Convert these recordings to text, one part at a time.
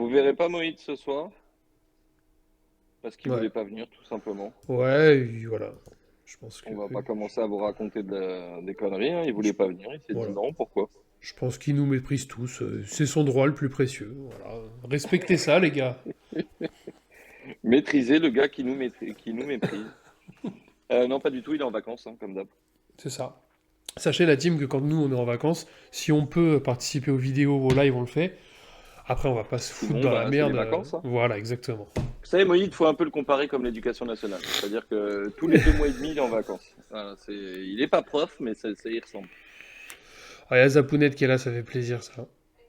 Vous verrez pas Moïse ce soir, parce qu'il Ouais. voulait pas venir, tout simplement. Ouais, et voilà. Je pense que. On va pas commencer à vous raconter des conneries, hein. Il je- voulait pas venir, il s'est dit Voilà. non, pourquoi? Je pense qu'il nous méprise tous. C'est son droit le plus précieux. Voilà. Respectez ça, les gars. Maîtriser le gars qui nous méprise. Non, pas du tout, il est en vacances, hein, comme d'hab. C'est ça. Sachez, la team, que quand nous, on est en vacances, si on peut participer aux vidéos, aux lives, on le fait. Après, on va pas se foutre Sinon, dans la bah, c'est les merde. vacances, hein. Voilà, exactement. Vous savez, Moïse, il faut un peu le comparer comme l'éducation nationale. C'est-à-dire que tous les 2 mois et demi, il est en vacances. Voilà, il est pas prof, mais ça y ressemble. Ah, y a Zapounette qui est là, ça fait plaisir, ça.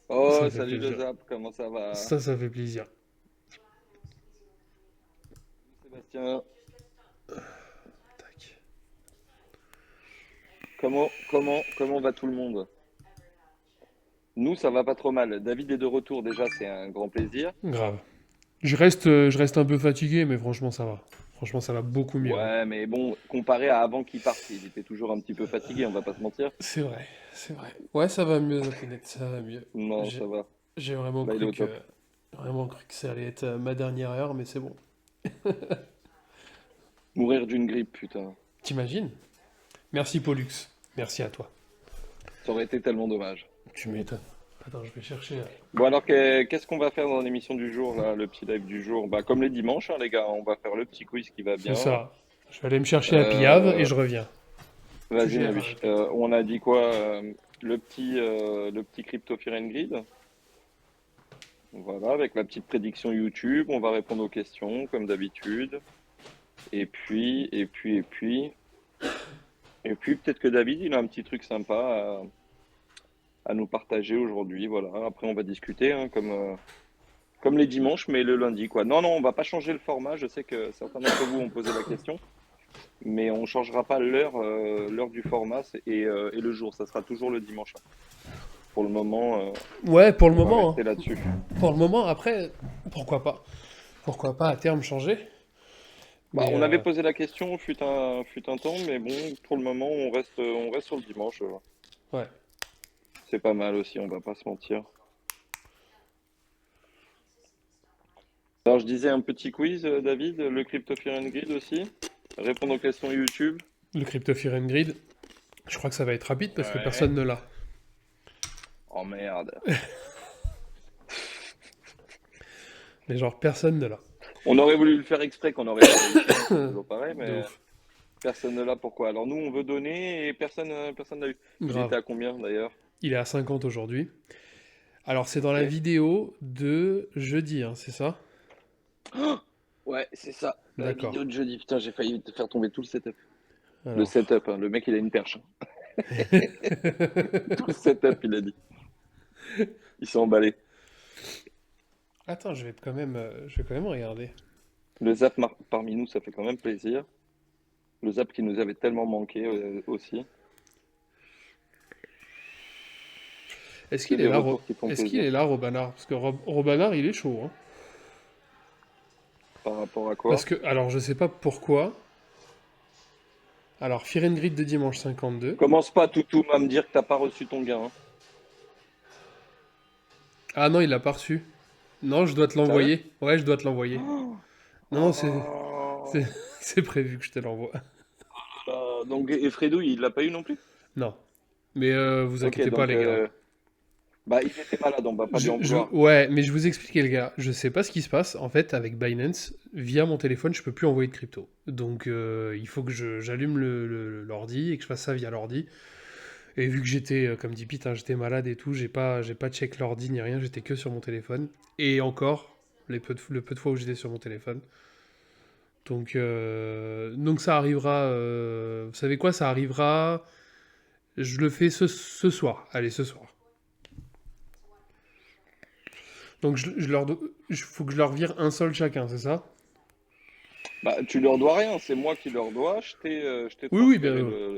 Oh, Ça fait salut le plaisir. Zap, comment ça va? Ça fait plaisir. Sébastien, Tac. comment va tout le monde? Nous, ça va pas trop mal. David est de retour déjà, c'est un grand plaisir. Grave. Je reste un peu fatigué, mais franchement, ça va. Franchement, ça va beaucoup mieux, hein. Ouais, mais bon, comparé à avant qu'il parte, il était toujours un petit peu fatigué, on va pas se mentir. C'est vrai, c'est vrai. Ouais, ça va mieux, Zapounette, ça va mieux. Non, ça J'ai va. j'ai Là, il est au top. vraiment cru que ça allait être ma dernière heure, mais c'est bon. Mourir d'une grippe, putain. T'imagines? Merci, Pollux. Merci à toi. Ça aurait été tellement dommage. Tu m'étonnes. Attends, je vais chercher. Bon, alors, qu'est-ce qu'on va faire dans l'émission du jour, là, le petit live du jour? Bah, comme les dimanches, hein, les gars, on va faire le petit quiz qui va C'est bien. ça. Je vais aller me chercher la pillave et Euh, je reviens. Tu Vas-y, gères. Nabi. On a dit quoi? Le petit Crypto Fear and Greed. Voilà, avec la petite prédiction YouTube, on va répondre aux questions, comme d'habitude. Et puis, peut-être que David, il a un petit truc sympa à nous partager aujourd'hui. Voilà. Après, on va discuter, hein, comme les dimanches, mais le lundi, quoi. Non, non, on va pas changer le format. Je sais que certains d'entre vous ont posé la question, mais on changera pas l'heure du format et le jour. Ça sera toujours le dimanche, hein. Pour le moment, Ouais, pour le on va moment, rester hein. là-dessus. Pour le moment, après, pourquoi pas? Pourquoi pas à terme changer? Bah, Mais on avait posé la question, fut un temps, mais bon, pour le moment, on reste sur le dimanche. ouais. C'est pas mal aussi, on va pas se mentir. Alors, je disais un petit quiz, David, le Crypto Fear and Greed aussi. Répondre aux questions YouTube. Le Crypto Fear and Greed, je crois que ça va être rapide parce que Ouais. personne ne l'a. Oh merde. Mais genre, personne ne l'a. On aurait voulu le faire exprès qu'on aurait pas réussi, hein, c'est toujours pareil, De mais ouf. personne ne l'a. Pourquoi? Alors nous, on veut donner et personne n'a eu. Il était Grave. à combien d'ailleurs? Il est à 50 aujourd'hui. Alors, c'est dans Ok. la vidéo de jeudi, hein, c'est ça? Ouais, c'est ça. La D'accord. vidéo de jeudi. Putain, j'ai failli te faire tomber tout le setup. Le Alors. setup, hein, le mec, il a une perche, hein. Tout le setup, il a dit. Il s'est emballé. Attends, je vais quand même regarder. Le zap parmi nous, ça fait quand même plaisir. Le zap qui nous avait tellement manqué aussi. Est-ce Que qu'il est des là, retours qui font est-ce qu'il plaisir. est là, Robanard? Parce que Robanard, il est chaud, hein. Par rapport à Parce quoi? que, alors, je sais pas pourquoi. Alors, Fear and Greed de dimanche 52. Commence pas, Toutou, à me dire que t'as pas reçu ton gain, hein. Ah non, il l'a pas reçu. Non, je dois te Sérieux? l'envoyer. Ouais, je dois te l'envoyer. Non, c'est, Oh. c'est prévu que je te l'envoie. Donc, et Fredo, il l'a pas eu non plus? Non. Mais vous Ok, inquiétez pas, donc, les gars. bah, il était malade, on va pas lui en vouloir. Ouais, mais je vous explique, les gars. Je sais pas ce qui se passe. En fait, avec Binance, via mon téléphone, je peux plus envoyer de crypto. Donc, il faut que j'allume l'ordi et que je fasse ça via l'ordi. Et vu que j'étais, comme dit Pete, hein, j'étais malade et tout, j'ai pas check l'ordi ni rien, j'étais que sur mon téléphone. Et encore, le peu de fois où j'étais sur mon téléphone. Donc ça arrivera. Vous savez quoi, ça arrivera. Je le fais ce soir. Allez, ce soir. Donc faut que je leur vire un sol chacun, c'est ça? Bah, tu leur dois rien, c'est moi qui leur dois. Je t'ai Oui, oui, bien.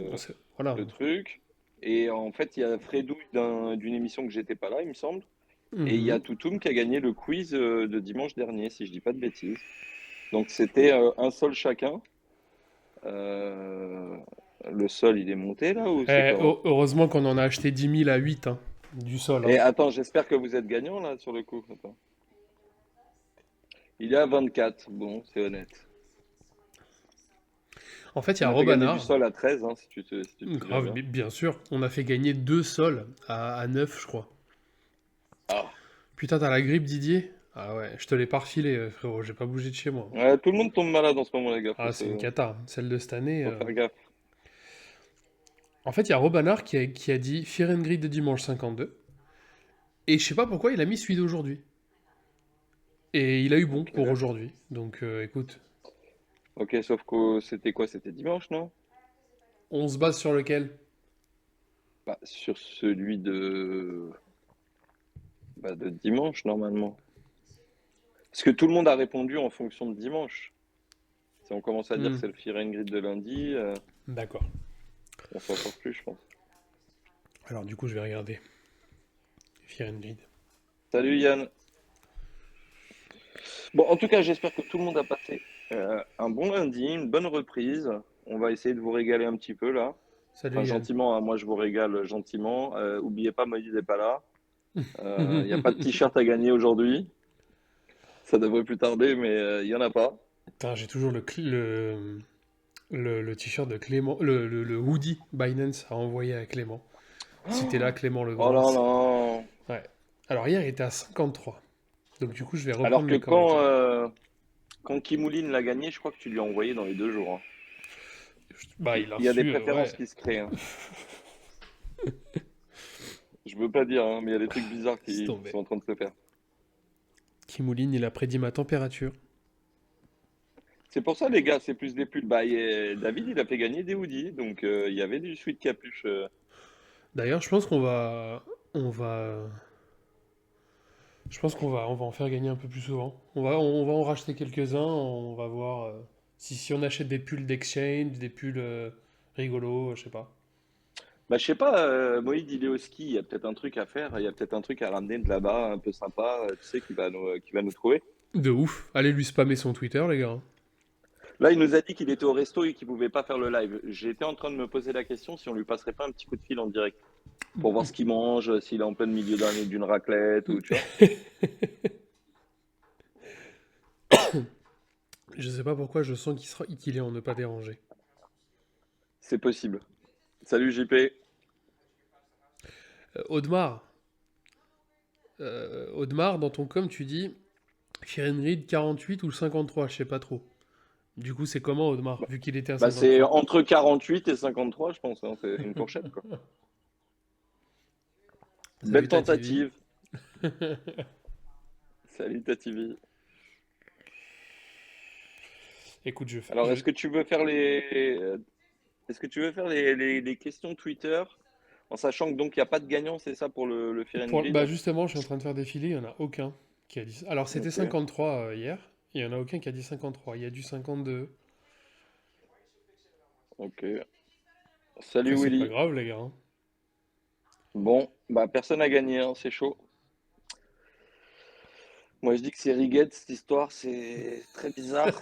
transféré Voilà. le truc. Et en fait, il y a Fredou d'une émission que j'étais pas là, il me semble. Et il y a Mhm. Toutoum qui a gagné le quiz de dimanche dernier, si je dis pas de bêtises. Donc c'était un sol chacun. Euh, le sol, il est monté là ou c'est comment? Heureusement qu'on en a acheté 10 000 à 8, hein, du sol, hein. Et attends, j'espère que vous êtes gagnant là sur le coup. Attends. Il est à 24. Bon, c'est honnête. En fait, il y On a a fait gagner du Robanard. sol à 13, hein, si tu te souviens Grave, bien. bien sûr. On a fait gagner 2 sols à 9, je crois. Ah. Putain, t'as la grippe, Didier? Ah ouais, je te l'ai pas refilé, frérot. J'ai pas bougé de chez moi. Ouais, tout le monde tombe malade en ce moment, les gars. Ah, c'est une cata. Celle de cette année. Faut faire gaffe. En fait, il y a Robanard qui a dit Fear and Greed de dimanche 52. Et je sais pas pourquoi il a mis celui d'aujourd'hui. Et il a eu bon Ok. pour aujourd'hui. Donc écoute, Ok, sauf que c'était quoi? C'était dimanche, non? on se base sur lequel? Bah, sur celui de dimanche, normalement. Parce que tout le monde a répondu en fonction de dimanche. Si on commence à dire que Hmm, c'est le Fear and Greed de lundi, d'accord. on s'en sort plus, je pense. Alors du coup, je vais regarder. Fear and Greed. Salut Yann. Bon, en tout cas, j'espère que tout le monde a passé un bon lundi, une bonne reprise. On va essayer de vous régaler un petit peu là. Salut Enfin, Yann. gentiment, hein, moi je vous régale gentiment. Oubliez pas, Moïse n'est pas là. Il n'y a pas de t-shirt à gagner aujourd'hui. Ça devrait plus tarder, mais il n'y en a pas. Putain, j'ai toujours le t-shirt de Clément, le hoodie Binance a envoyé à Clément. Si t'es là, Clément Oh Legrand. là là. Ouais. Alors hier, il était à 53. Donc du coup, je vais Alors reprendre que les quand, commentaires. quand Kimouline l'a gagné, je crois que tu lui as envoyé dans les 2 jours, hein. Bah, il a Il y a des reçu, préférences ouais. qui se créent, hein. Je veux pas dire, hein, mais il y a des trucs bizarres C'est qui tombé. sont en train de se faire. Kimouline, il a prédit ma température. C'est pour ça, les gars, c'est plus des pulls. Bah, David, il a fait gagner des hoodies, donc il y avait du sweat capuche. D'ailleurs, je pense qu'on va, on va, je pense qu'on va en faire gagner un peu plus souvent. On va en racheter quelques-uns. On va voir si on achète des pulls d'exchange, des pulls rigolos, je sais pas. Bah, je sais pas, Moïd, il est au ski, il y a peut-être un truc à faire, il y a peut-être un truc à ramener de là-bas, un peu sympa, tu sais, qui va nous trouver. De ouf. Allez lui spammer son Twitter, les gars. Là, il nous a dit qu'il était au resto et qu'il pouvait pas faire le live. J'étais en train de me poser la question si on lui passerait pas un petit coup de fil en direct pour voir ce qu'il mange, s'il est en plein milieu d'une raclette ou tu vois. Je sais pas pourquoi je sens qu'il est en ne pas déranger. C'est possible. Salut JP. Audemars, Audemars, dans ton com, tu dis Fahrenheit 48 ou le 53, je sais pas trop. Du coup, c'est comment Audemars, vu qu'il était à Bah, c'est 53? entre 48 et 53, je pense, hein. C'est une fourchette, quoi. Salut Belle Tativi. tentative. Salut Tativi. Écoute, Alors, est-ce que tu veux faire les questions Twitter en sachant que donc il n'y a pas de gagnant, c'est ça pour le Fear and bah Greed? justement, je suis en train de faire défiler, il y en a aucun qui a dit. Alors c'était Ok, 53 hier, il y en a aucun qui a dit 53. Il y a du 52. ok. Salut Après, c'est pas Willy. grave, les gars, hein. Bon, bah personne n'a gagné, hein, c'est chaud. Moi je dis que c'est Rigged cette histoire, c'est très bizarre.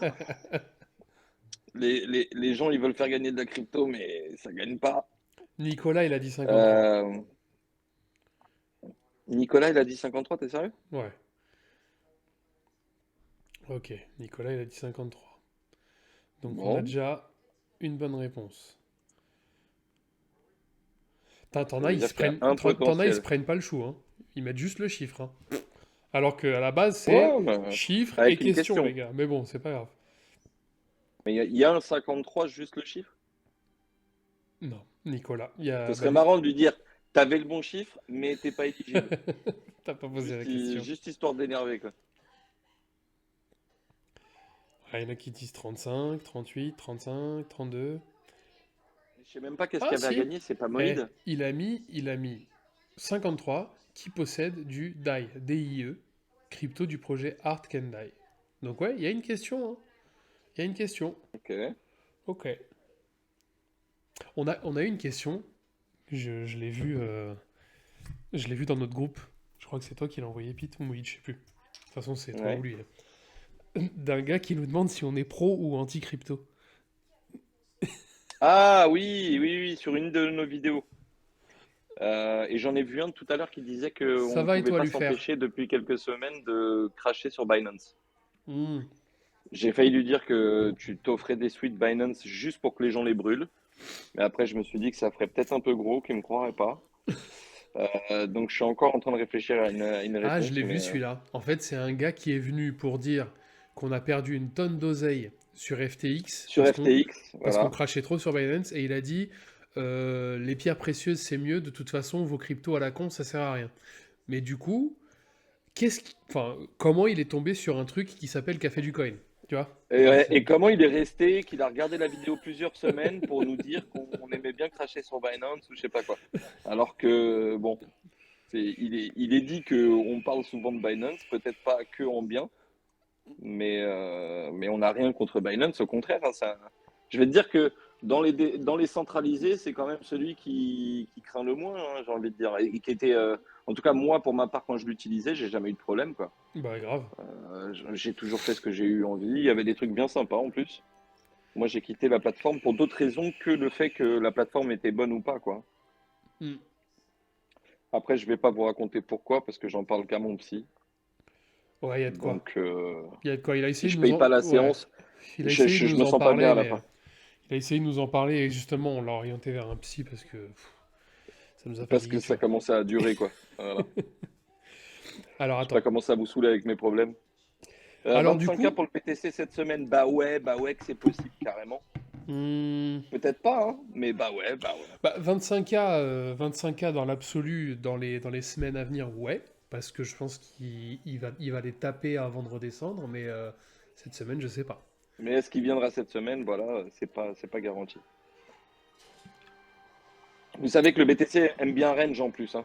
Les gens ils veulent faire gagner de la crypto, mais ça gagne pas. Nicolas, il a dit 53. Euh, Nicolas il a dit 53, t'es sérieux? Ouais, ok. Nicolas, il a dit 53. Donc on a Bon, déjà une bonne réponse. ça veut dire qu'il y a un T'en as, ils se potentiel. prennent pas le chou, hein. Ils mettent juste le chiffre, hein. Alors qu'à la base, c'est Ouais, bah, chiffre et avec une question, question. les gars. Mais bon, c'est pas grave. Mais il y a un 53, juste le chiffre? Non, Nicolas, Ce serait marrant de lui dire, t'avais le bon chiffre, mais t'es pas éligible. t'as pas posé la question. Juste histoire d'énerver, quoi. Ah, il y en a qui disent 35, 38, 35, 32. Je sais même pas qu'est-ce Ah qu'il y avait à si, gagner, c'est pas eh, Moïd. il a mis 53 qui possède du DAI, D-I-E, crypto du projet Art Can DAI. Donc ouais, il y a une question, hein. Il y a une question. Ok. Ok. On a une question. Je l'ai vue je l'ai vu dans notre groupe. Je crois que c'est toi qui l'as envoyé, Pete, ou Moïd, je sais plus. De toute façon, c'est toi ou Ouais. lui, hein. D'un gars qui nous demande si on est pro ou anti-crypto. Ah oui, oui, oui, sur une de nos vidéos. Et j'en ai vu un tout à l'heure qui disait Ça qu'on ne va et pouvait toi, pas lui faire? s'empêcher depuis quelques semaines de cracher sur Binance. Hmm. J'ai failli lui dire que tu t'offrais des suites Binance juste pour que les gens les brûlent. Mais après, je me suis dit que ça ferait peut-être un peu gros, qu'il me croirait pas. Donc, je suis encore en train de réfléchir à une Ah, je réponse. l'ai vu Mais celui-là. En fait, c'est un gars qui est venu pour dire qu'on a perdu une tonne d'oseille sur FTX sur FTX, parce qu'on voilà. crachait trop sur Binance et il a dit les pierres précieuses c'est mieux, de toute façon vos cryptos à la con ça sert à rien. Mais du coup, enfin, comment il est tombé sur un truc qui s'appelle Café du Coin, tu vois? Ouais, et comment il est resté, qu'il a regardé la vidéo plusieurs semaines pour nous dire qu'on aimait bien cracher sur Binance ou je sais pas quoi. Alors que, bon, il est dit qu'on parle souvent de Binance, peut-être pas que en bien, mais on n'a rien contre Binance, au contraire. Hein, je vais te dire que dans les centralisés, c'est quand même celui qui craint le moins, hein, j'ai envie de dire. Et qui était, en tout cas, moi, pour ma part, quand je l'utilisais, j'ai jamais eu de problème, quoi. Bah grave. J'ai toujours fait ce que j'ai eu envie. Il y avait des trucs bien sympas en plus. Moi, j'ai quitté la plateforme pour d'autres raisons que le fait que la plateforme était bonne ou pas, quoi. Hmm. Après, je vais pas vous raconter pourquoi, parce que j'en parle qu'à mon psy. Ouais, il y a de quoi. Donc, Il y a de quoi. Il a si essayé de je nous paye pas en... la Ouais. séance, Il a essayé de je nous me en sens pas bien parler, à la mais fin. il a essayé de nous en parler et justement on l'a orienté vers un psy parce que ça nous a Parce fatigué, que tu ça vois. commençait à durer, quoi. Voilà. Alors Je sais pas attends. commencer à vous saouler avec mes problèmes. Alors du 25K coup, pour le PTC cette semaine, bah ouais que c'est possible, carrément. hmm, Peut-être pas, hein, mais bah ouais. bah, 25K, 25K dans l'absolu, dans les semaines à venir, ouais, parce que je pense il va les taper avant de redescendre, mais cette semaine, je sais pas. Mais est-ce qu'il viendra cette semaine? Voilà, c'est pas garanti. Vous savez que le BTC aime bien range en plus, hein.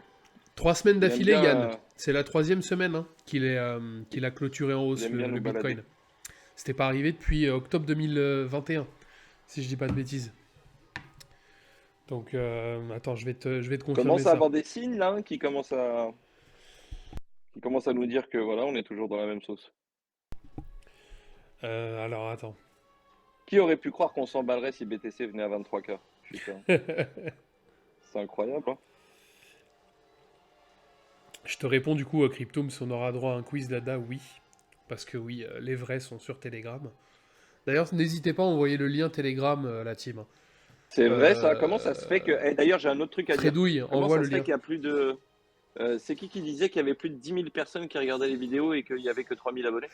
3 semaines Il aime d'affilée, bien, Yann. C'est la troisième semaine hein, qu'il a clôturé en il hausse aime bien le nous balader. Bitcoin. C'était pas arrivé depuis octobre 2021, si je dis pas de bêtises. Donc, attends, je vais te confirmer Commence à ça. avoir des signes là, hein, qui commencent à nous dire que voilà, on est toujours dans la même sauce. Alors, attends. Qui aurait pu croire qu'on s'emballerait si BTC venait à 23K? Putain, c'est incroyable, hein. Je te réponds du coup, Cryptome, si on aura droit à un quiz dada, oui. Parce que oui, les vrais sont sur Telegram. D'ailleurs, n'hésitez pas à envoyer le lien Telegram à la team. C'est vrai ça. Comment ça se fait que. Euh, Eh, d'ailleurs, j'ai un autre truc à dire. Fredouille, Comment envoie ça le se fait lien. qu'il y a plus de. C'est qui disait qu'il y avait plus de 10 000 personnes qui regardaient les vidéos et qu'il y avait que 3 000 abonnés?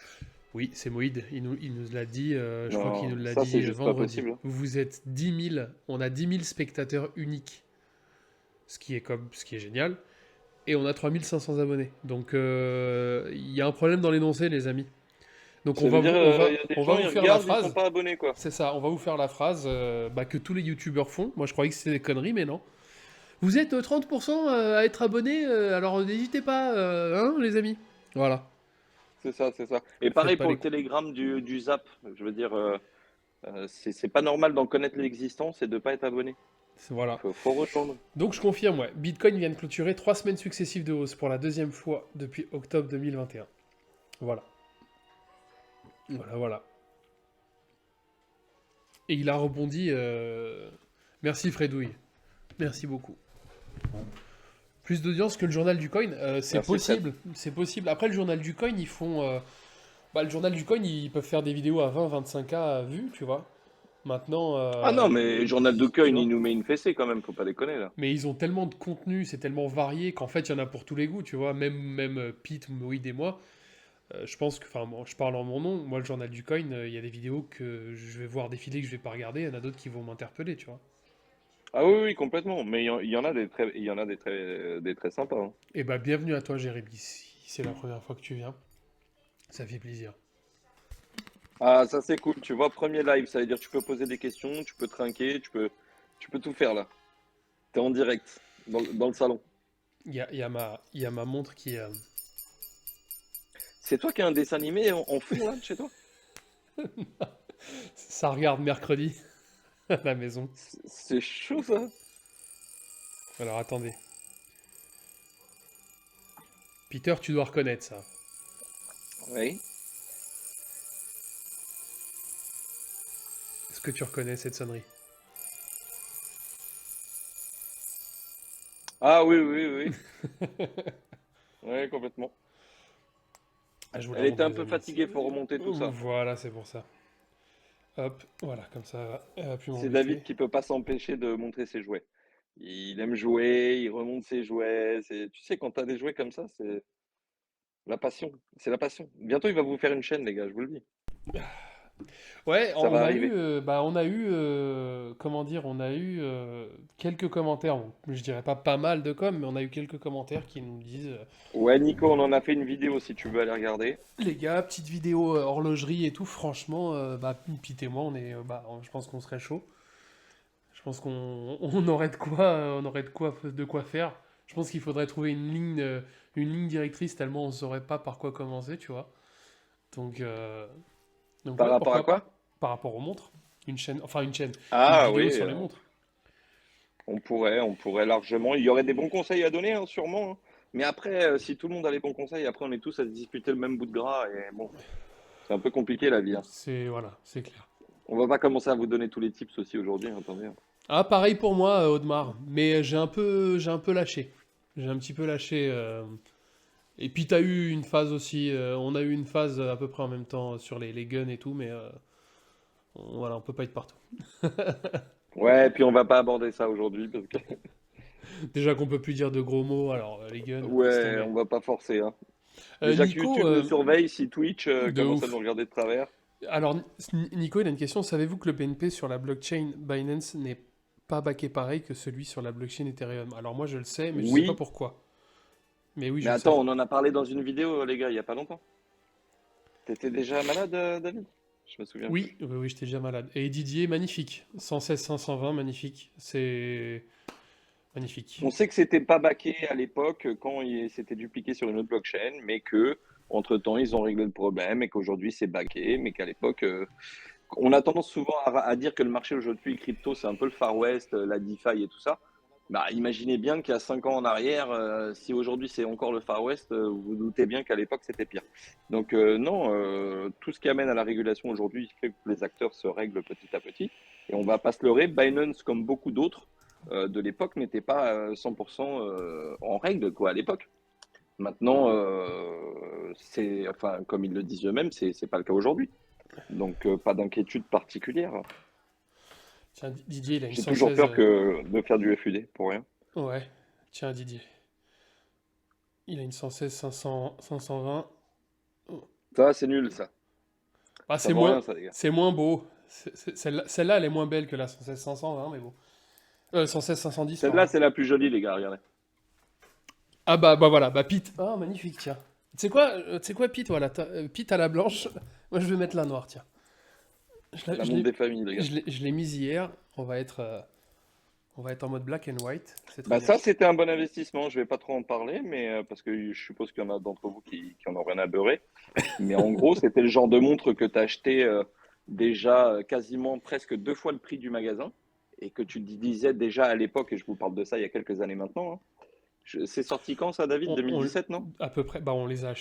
Oui, c'est Moïd, il nous l'a dit, je crois qu'il nous Non, l'a ça c'est dit juste pas vendredi. possible. Vous êtes 10 000, on a 10 000 spectateurs uniques, ce qui est génial, et on a 3 500 abonnés. Donc il y a un problème dans l'énoncé, les amis. Donc Ça veut dire il y a des on va gens, vous ils faire la regardent, ils sont phrase. pas abonnés quoi. C'est ça, on va vous faire la phrase que tous les youtubeurs font. Moi je croyais que c'était des conneries, mais non. Vous êtes 30% à être abonnés, alors n'hésitez pas, hein, les amis. Voilà, C'est ça, c'est ça. Et faites pareil pas pour les le cons. Telegram du Zap. Je veux dire, c'est pas normal d'en connaître l'existence et de pas être abonné. Voilà. Faut rejoindre. Donc je confirme, ouais. Bitcoin vient de clôturer 3 semaines successives de hausse pour la deuxième fois depuis octobre 2021. Voilà. Voilà, voilà. Et il a rebondi. Merci Fredouille. Merci beaucoup. Plus d'audience que le journal du coin, c'est Merci Fred. possible. C'est possible. Après le journal du coin, ils font. Bah, le journal du coin, ils peuvent faire des vidéos à 20-25K vues, tu vois. Maintenant, Ah non, mais Journal de tu Coin, il vois. nous met une fessée quand même, faut pas déconner là. Mais ils ont tellement de contenu, c'est tellement varié qu'en fait, il y en a pour tous les goûts, tu vois. Même Pete, Moïd et moi, je pense que, enfin, bon, je parle en mon nom. Moi, le journal du coin, il y a des vidéos que je vais voir défiler que je vais pas regarder. Il y en a d'autres qui vont m'interpeller, tu vois. Ah oui, oui, complètement. Mais il y en a des très sympas, hein. Et bah, bienvenue à toi, Jérémy. Si c'est la première fois que tu viens, ça fait plaisir. Ah, ça c'est cool. Tu vois, premier live, ça veut dire tu peux poser des questions, tu peux trinquer, tu peux tout faire là. T'es en direct, dans le salon. Il y a ma montre qui. C'est toi qui as un dessin animé en fond là, de chez toi? Ça regarde mercredi à la maison. C'est chaud ça. Alors attendez. Peter, tu dois reconnaître ça. Oui. Est-ce que tu reconnais cette sonnerie? Ah oui, oui, oui. Oui, complètement. Ah, je vous la Elle était montre, un les peu amis. fatiguée pour remonter tout ça. Voilà, c'est pour ça. Hop, voilà, comme ça, elle va plus C'est David m'embêter. qui peut pas s'empêcher de montrer ses jouets. Il aime jouer, il remonte ses jouets. Tu sais, quand tu as des jouets comme ça, c'est la passion. C'est la passion. Bientôt, il va vous faire une chaîne, les gars, je vous le dis. Ouais, Ça va arriver. comment dire, on a eu quelques commentaires. Bon, je dirais pas mal de com, mais on a eu quelques commentaires qui nous disent, Ouais, Nico, on en a fait une vidéo si tu veux aller regarder. les gars, petite vidéo horlogerie et tout. Franchement, Pete et moi, je pense qu'on serait chaud. Je pense on aurait de quoi faire. Je pense qu'il faudrait trouver une ligne directrice tellement on saurait pas par quoi commencer, tu vois. Donc, euh, donc Par ouais, rapport à pourquoi pas. quoi? Par rapport aux montres, une Ah vidéo oui, sur les montres. on pourrait largement. Il y aurait des bons conseils à donner, hein, sûrement, hein. Mais après, si tout le monde a les bons conseils, après on est tous à se disputer le même bout de gras et bon, c'est un peu compliqué la vie, hein. C'est clair. On va pas commencer à vous donner tous les tips aussi aujourd'hui, hein, attendez, hein. Ah, pareil pour moi, Audemars. Mais j'ai un peu lâché. J'ai un petit peu lâché. Et puis t'as eu une phase aussi. On a eu une phase à peu près en même temps sur les guns et tout, mais voilà, on peut pas être partout. Ouais, et puis on va pas aborder ça aujourd'hui parce que Déjà qu'on peut plus dire de gros mots, alors les guns, laisse ouais, tomber. on va pas forcer, hein. Déjà que Nico, YouTube nous surveille, si Twitch de commence à ouf. nous regarder de travers. Alors, Nico, il a une question. Savez-vous que le BNP sur la blockchain Binance n'est pas backé pareil que celui sur la blockchain Ethereum? Alors moi, je le sais, mais je sais pas Oui, pourquoi. Mais oui, mais je le attends, savais. on en a parlé dans une vidéo, les gars, il y a pas longtemps. T'étais déjà malade, David? Je me souviens Oui, plus. oui, oui, j'étais déjà malade. Et Didier, magnifique. 116 520, magnifique. C'est magnifique. On sait que c'était pas backé à l'époque quand il s'était dupliqué sur une autre blockchain, mais que entre-temps ils ont réglé le problème et qu'aujourd'hui c'est backé, mais qu'à l'époque on a tendance souvent à dire que le marché aujourd'hui crypto c'est un peu le Far West, la DeFi et tout ça. Bah, imaginez bien qu'il y a 5 ans en arrière, si aujourd'hui c'est encore le Far West, vous vous doutez bien qu'à l'époque c'était pire. Donc non, tout ce qui amène à la régulation aujourd'hui fait que les acteurs se règlent petit à petit. Et on va pas se leurrer, Binance comme beaucoup d'autres de l'époque n'était pas 100% en règle quoi à l'époque. Maintenant, c'est enfin comme ils le disent eux-mêmes, c'est pas le cas aujourd'hui. Donc pas d'inquiétude particulière. Tiens, Didier, il a une J'ai toujours 116. peur que de faire du FUD pour rien. Ouais, tiens, Didier. Il a une 116 520. Ça, c'est nul, ça. Ah, Ça vaut rien, ça, les gars. c'est moins beau. Celle-là, elle est moins belle que la 116 520, mais bon. 116 510, Celle-là, pardon. c'est la plus jolie, les gars, regardez. Ah bah voilà, bah Pete. Ah, magnifique, tiens. Tu sais quoi, Pete, voilà, Pete à la blanche. Moi, je vais mettre la noire, tiens. Je l'ai La je montre l'ai- des familles, les gars. je l'ai mise hier. On va être en mode black and white. C'est très Bah bien. ça, c'était un bon investissement. Je vais pas trop en parler, mais parce que je suppose qu'il y en a d'entre vous qui en ont rien à beurrer. Mais en gros, c'était le genre de montre que tu as acheté déjà quasiment presque 2 fois le prix du magasin et que tu te disais déjà à l'époque, et je vous parle de ça il y a quelques années maintenant, hein. C'est sorti quand ça, David? On, on- 2017, non? à peu près, bah on les a,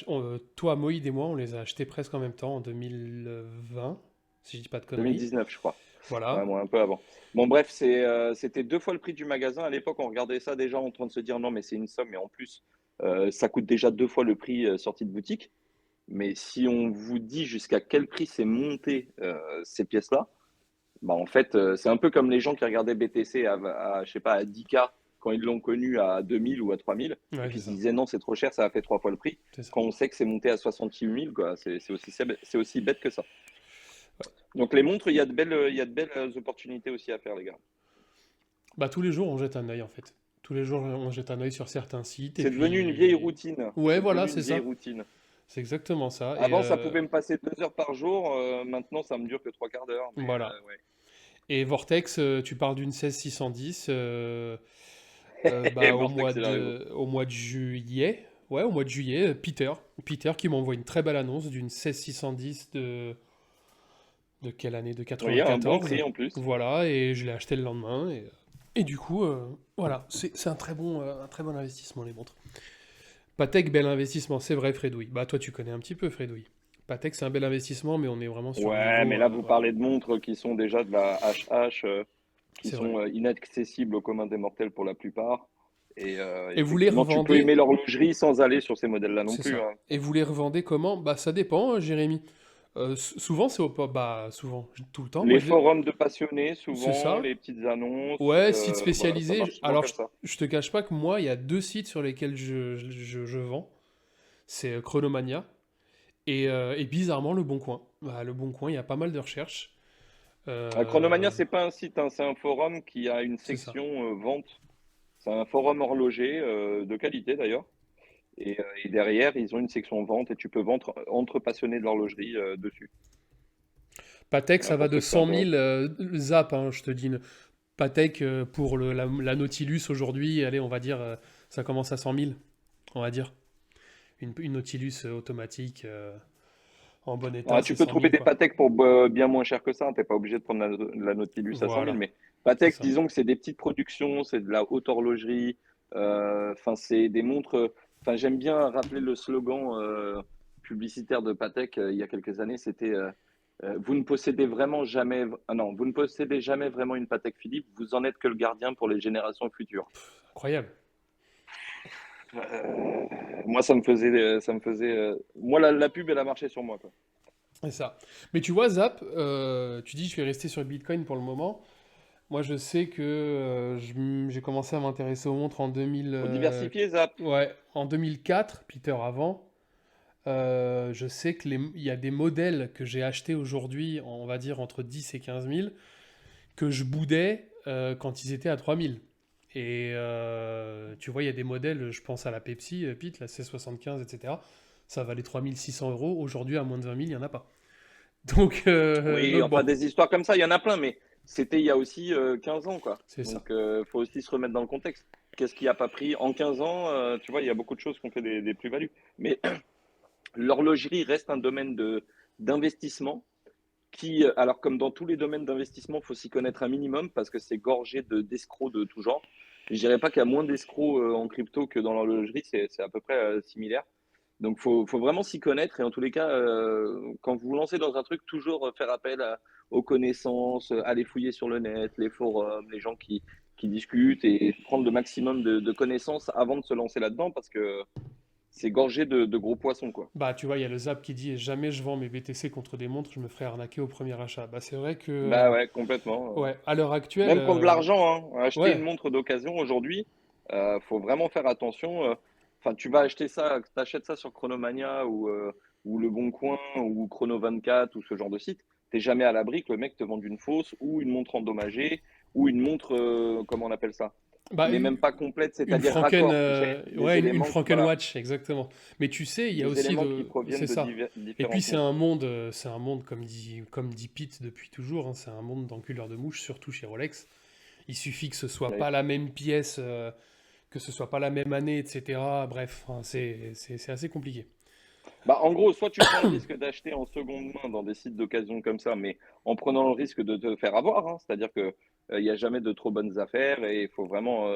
toi, Moïd et moi, on les a achetés presque en même temps en 2020, si je dis pas de conneries. 2019, je crois. Ouais, Voilà. moi, un peu avant. Bon, bref, c'était 2 fois le prix du magasin. À l'époque, on regardait ça déjà en train de se dire non, mais c'est une somme, et en plus, ça coûte déjà 2 fois le prix sorti de boutique. Mais si on vous dit jusqu'à quel prix c'est monté ces pièces-là, bah en fait, c'est un peu comme les gens qui regardaient BTC je sais pas, à 10K quand ils l'ont connu à 2000 ou à 3000, et Ouais, c'est puis ils se ça. disaient non, c'est trop cher, ça a fait 3 fois le prix. C'est ça. Quand on sait que c'est monté à 68 000, quoi, c'est aussi bête que ça. Ouais. Donc les montres, il y a de belles opportunités aussi à faire, les gars. Bah tous les jours, on jette un œil en fait. Tous les jours, on jette un œil sur certains sites et C'est devenu une vieille puis. routine. Ouais, C'est voilà, devenu une c'est vieille ça. routine. C'est exactement ça. Avant, ça pouvait me passer 2 heures par jour. Maintenant, ça me dure que 3 quarts d'heure. Mais Voilà. ouais. Et Vortex, tu parles d'une 16610. Bah, Vortex, c'est la raison. au mois de juillet. Ouais, au mois de juillet, Peter qui m'envoie une très belle annonce d'une 16610 de quelle année? De Oui, un bon 94. prix en plus. Voilà, et je l'ai acheté le lendemain. Et du coup, voilà, c'est un très bon investissement, les montres. Patek, bel investissement, c'est vrai, Fredouille. Bah, toi, tu connais un petit peu, Fredouille. Patek, c'est un bel investissement, mais on est vraiment sur un Ouais, niveau. mais là, vous Voilà, parlez de montres qui sont déjà de la HH, qui c'est vrai. sont inaccessibles au commun des mortels pour la plupart. Et vous les Effectivement, tu peux aimer revendez, l'horlogerie sans aller sur ces modèles-là non c'est plus, ça. hein. Et vous les revendez comment? Bah ça dépend, Jérémy. Souvent c'est bah souvent, tout le temps. Moi Les je les... forums de passionnés, C'est souvent, ça. les petites annonces, Ouais, site voilà, ça spécialisé. marche souvent Alors comme ça. je te cache pas que moi il y a deux sites sur lesquels je vends. C'est Chronomania et bizarrement Le Bon Coin. Bah, Le Bon Coin, il y a pas mal de recherches. Chronomania, Euh, c'est pas un site, hein, c'est un forum qui a une c'est ça. section vente. C'est un forum horloger de qualité d'ailleurs. Et derrière, ils ont une section vente et tu peux vendre entre passionnés de l'horlogerie dessus. Patek, ça Voilà, va pour de ceux que ça 100 intéresse. 000 zap, hein, je te dis. Patek, pour la Nautilus aujourd'hui, allez, on va dire, ça commence à 100 000, on va dire. Une Nautilus automatique en bon état, Ah, c'est tu peux 100 trouver 000, des quoi. Patek pour bien moins cher que ça. T'es pas obligé de prendre la Nautilus à 100 000. Voilà, Mais c'est Patek, ça. disons que c'est des petites productions, c'est de la haute horlogerie. Enfin, c'est des montres. Enfin, j'aime bien rappeler le slogan publicitaire de Patek il y a quelques années. C'était vous ne possédez vraiment jamais. Ah non, vous ne possédez jamais vraiment une Patek Philippe. Vous en êtes que le gardien pour les générations futures. Incroyable, Moi, moi, la pub, elle a marché sur moi, quoi. c'est ça. Mais tu vois, Zap, tu dis je vais rester sur le Bitcoin pour le moment. Moi, je sais que j'ai commencé à m'intéresser aux montres en 2000, Faut diversifier, Zap. ouais, en 2004, Peter avant. Je sais il y a des modèles que j'ai achetés aujourd'hui, on va dire entre 10 et 15 000, que je boudais quand ils étaient à 3 000. Et tu vois, il y a des modèles, je pense à la Pepsi, Pete, la C75, etc. Ça valait 3 600 euros. Aujourd'hui, à moins de 20 000, il n'y en a pas. Donc, Oui, donc enfin, bon, des histoires comme ça, il y en a plein, mais c'était il y a aussi 15 ans, quoi. c'est ça. Donc, faut aussi se remettre dans le contexte. Qu'est-ce qui a pas pris en 15 ans? Tu vois, il y a beaucoup de choses qui ont fait des plus-values. Mais l'horlogerie reste un domaine d'investissement qui, alors comme dans tous les domaines d'investissement, faut s'y connaître un minimum parce que c'est gorgé d'escrocs de tout genre. Je dirais pas qu'il y a moins d'escrocs en crypto que dans l'horlogerie, c'est à peu près similaire. Donc, faut vraiment s'y connaître. Et en tous les cas, quand vous vous lancez dans un truc, toujours faire appel aux connaissances, aller fouiller sur le net, les forums, les gens qui discutent et prendre le maximum de connaissances avant de se lancer là-dedans parce que c'est gorgé de gros poissons, quoi. Bah, tu vois, il y a le Zap qui dit jamais je vends mes BTC contre des montres, je me ferai arnaquer au premier achat. Bah, c'est vrai que, Bah ouais, complètement. ouais, à l'heure actuelle, Même pour de l'argent, hein, acheter une ouais, montre d'occasion aujourd'hui, faut vraiment faire attention. Enfin, tu vas acheter ça, t'achètes ça sur Chronomania ou Le Bon Coin ou Chrono24 ou ce genre de site. T'es jamais à l'abri que le mec te vende une fausse ou une montre endommagée ou une montre, comment on appelle ça, bah, qui n'est même pas complète, une c'est-à-dire Franken, raccord. Tu sais, ouais, une Franken Watch, exactement. Mais tu sais, il y a des aussi éléments qui de, proviennent c'est de ça. Et puis différentes montres. c'est un monde comme dit Pete depuis toujours, hein, c'est un monde d'enculeurs de mouches, surtout chez Rolex. Il suffit que ce soit Ouais. pas la même pièce, que ce soit pas la même année, etc. Bref, hein, c'est assez compliqué. Bah, en gros, soit tu prends le risque d'acheter en seconde main dans des sites d'occasion comme ça, mais en prenant le risque de te faire avoir, hein. C'est-à-dire que il n'y a jamais de trop bonnes affaires et il faut vraiment.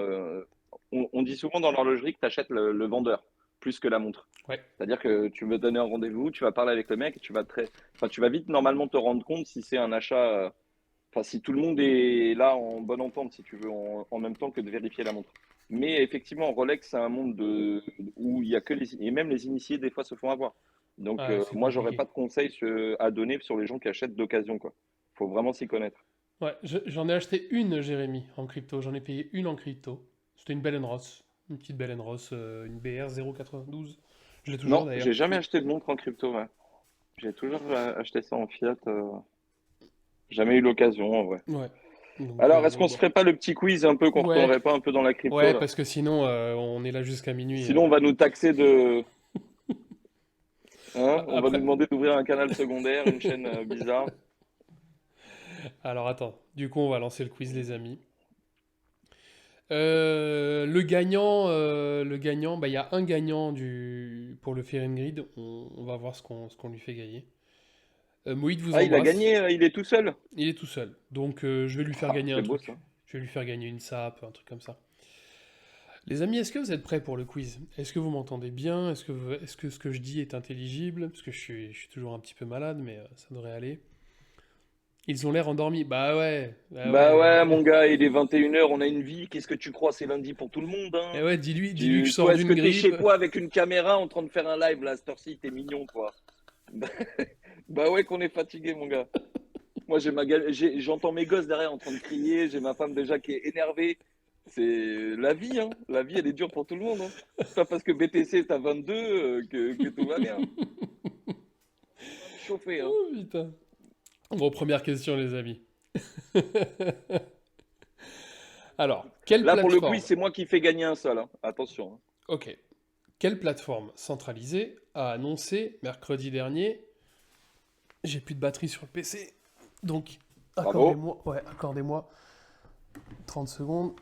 On dit souvent dans l'horlogerie que tu achètes le vendeur plus que la montre. Ouais. C'est-à-dire que tu veux donner un rendez-vous, tu vas parler avec le mec, et enfin, tu vas vite normalement te rendre compte si c'est un achat. Enfin, si tout le monde est là en bonne entente, si tu veux, en même temps que de vérifier la montre. Mais effectivement, Rolex, c'est un monde où il y a que et même les initiés, des fois, se font avoir. Donc, Ah, c'est moi, j'aurais compliqué. pas de conseils à donner sur les gens qui achètent d'occasion, quoi. Faut vraiment s'y connaître. Ouais, j'en ai acheté une, Jérémy, en crypto. J'en ai payé une en crypto. C'était une Bell Ross. Une petite Bell Ross, une BR 092. Je l'ai toujours Non, d'ailleurs. j'ai jamais acheté de montre en crypto, ouais. J'ai toujours acheté ça en fiat. Jamais eu l'occasion, en vrai. Ouais. Alors, est-ce Donc qu'on se bon. ferait pas le petit quiz un peu, qu'on Ouais, retournerait pas un peu dans la crypto, ouais, là? parce que sinon, on est là jusqu'à minuit. Sinon, on va nous taxer de, hein, on va nous Après, demander d'ouvrir un canal secondaire, une chaîne bizarre. alors attends. Du coup, on va lancer le quiz, les amis. Le gagnant, bah, il y a un gagnant pour le Fear and Grid. On va voir ce qu'on lui fait gagner. Moïd vous Ah, il a embrasse. gagné, il est tout seul. Il est tout seul. Donc, je vais lui faire Ah, gagner un c'est beau ça. truc. Je vais lui faire gagner une sape, un truc comme ça. Les amis, est-ce que vous êtes prêts pour le quiz? Est-ce que vous m'entendez bien? Est-ce que ce que je dis est intelligible? Parce que je suis toujours un petit peu malade, mais ça devrait aller. Ils ont l'air endormis. Bah ouais, bah Bah ouais. ouais, mon gars, il est 21h, on a une vie. Qu'est-ce que tu crois? C'est lundi pour tout le monde, Eh hein. ouais, dis-lui que je sors Toi, est-ce que d'une t'es grippe. chez toi avec une caméra en train de faire un live là, à cette heure-ci? T'es mignon, toi. Bah ouais, qu'on est fatigué, mon gars. Moi, j'entends mes gosses derrière en train de crier. J'ai ma femme déjà qui est énervée. C'est la vie, hein. La vie, elle est dure pour tout le monde, hein. C'est pas parce que BTC est à 22 que tout va bien. On va me chauffer, hein. Oh putain. Bon, première question, les amis. Alors, quelle Là, pour le quiz, plateforme? c'est moi qui fais gagner un seul, hein. Attention, hein. Ok. Quelle plateforme centralisée a annoncé mercredi dernier? J'ai plus de batterie sur le PC, donc Bravo. accordez-moi 30 secondes.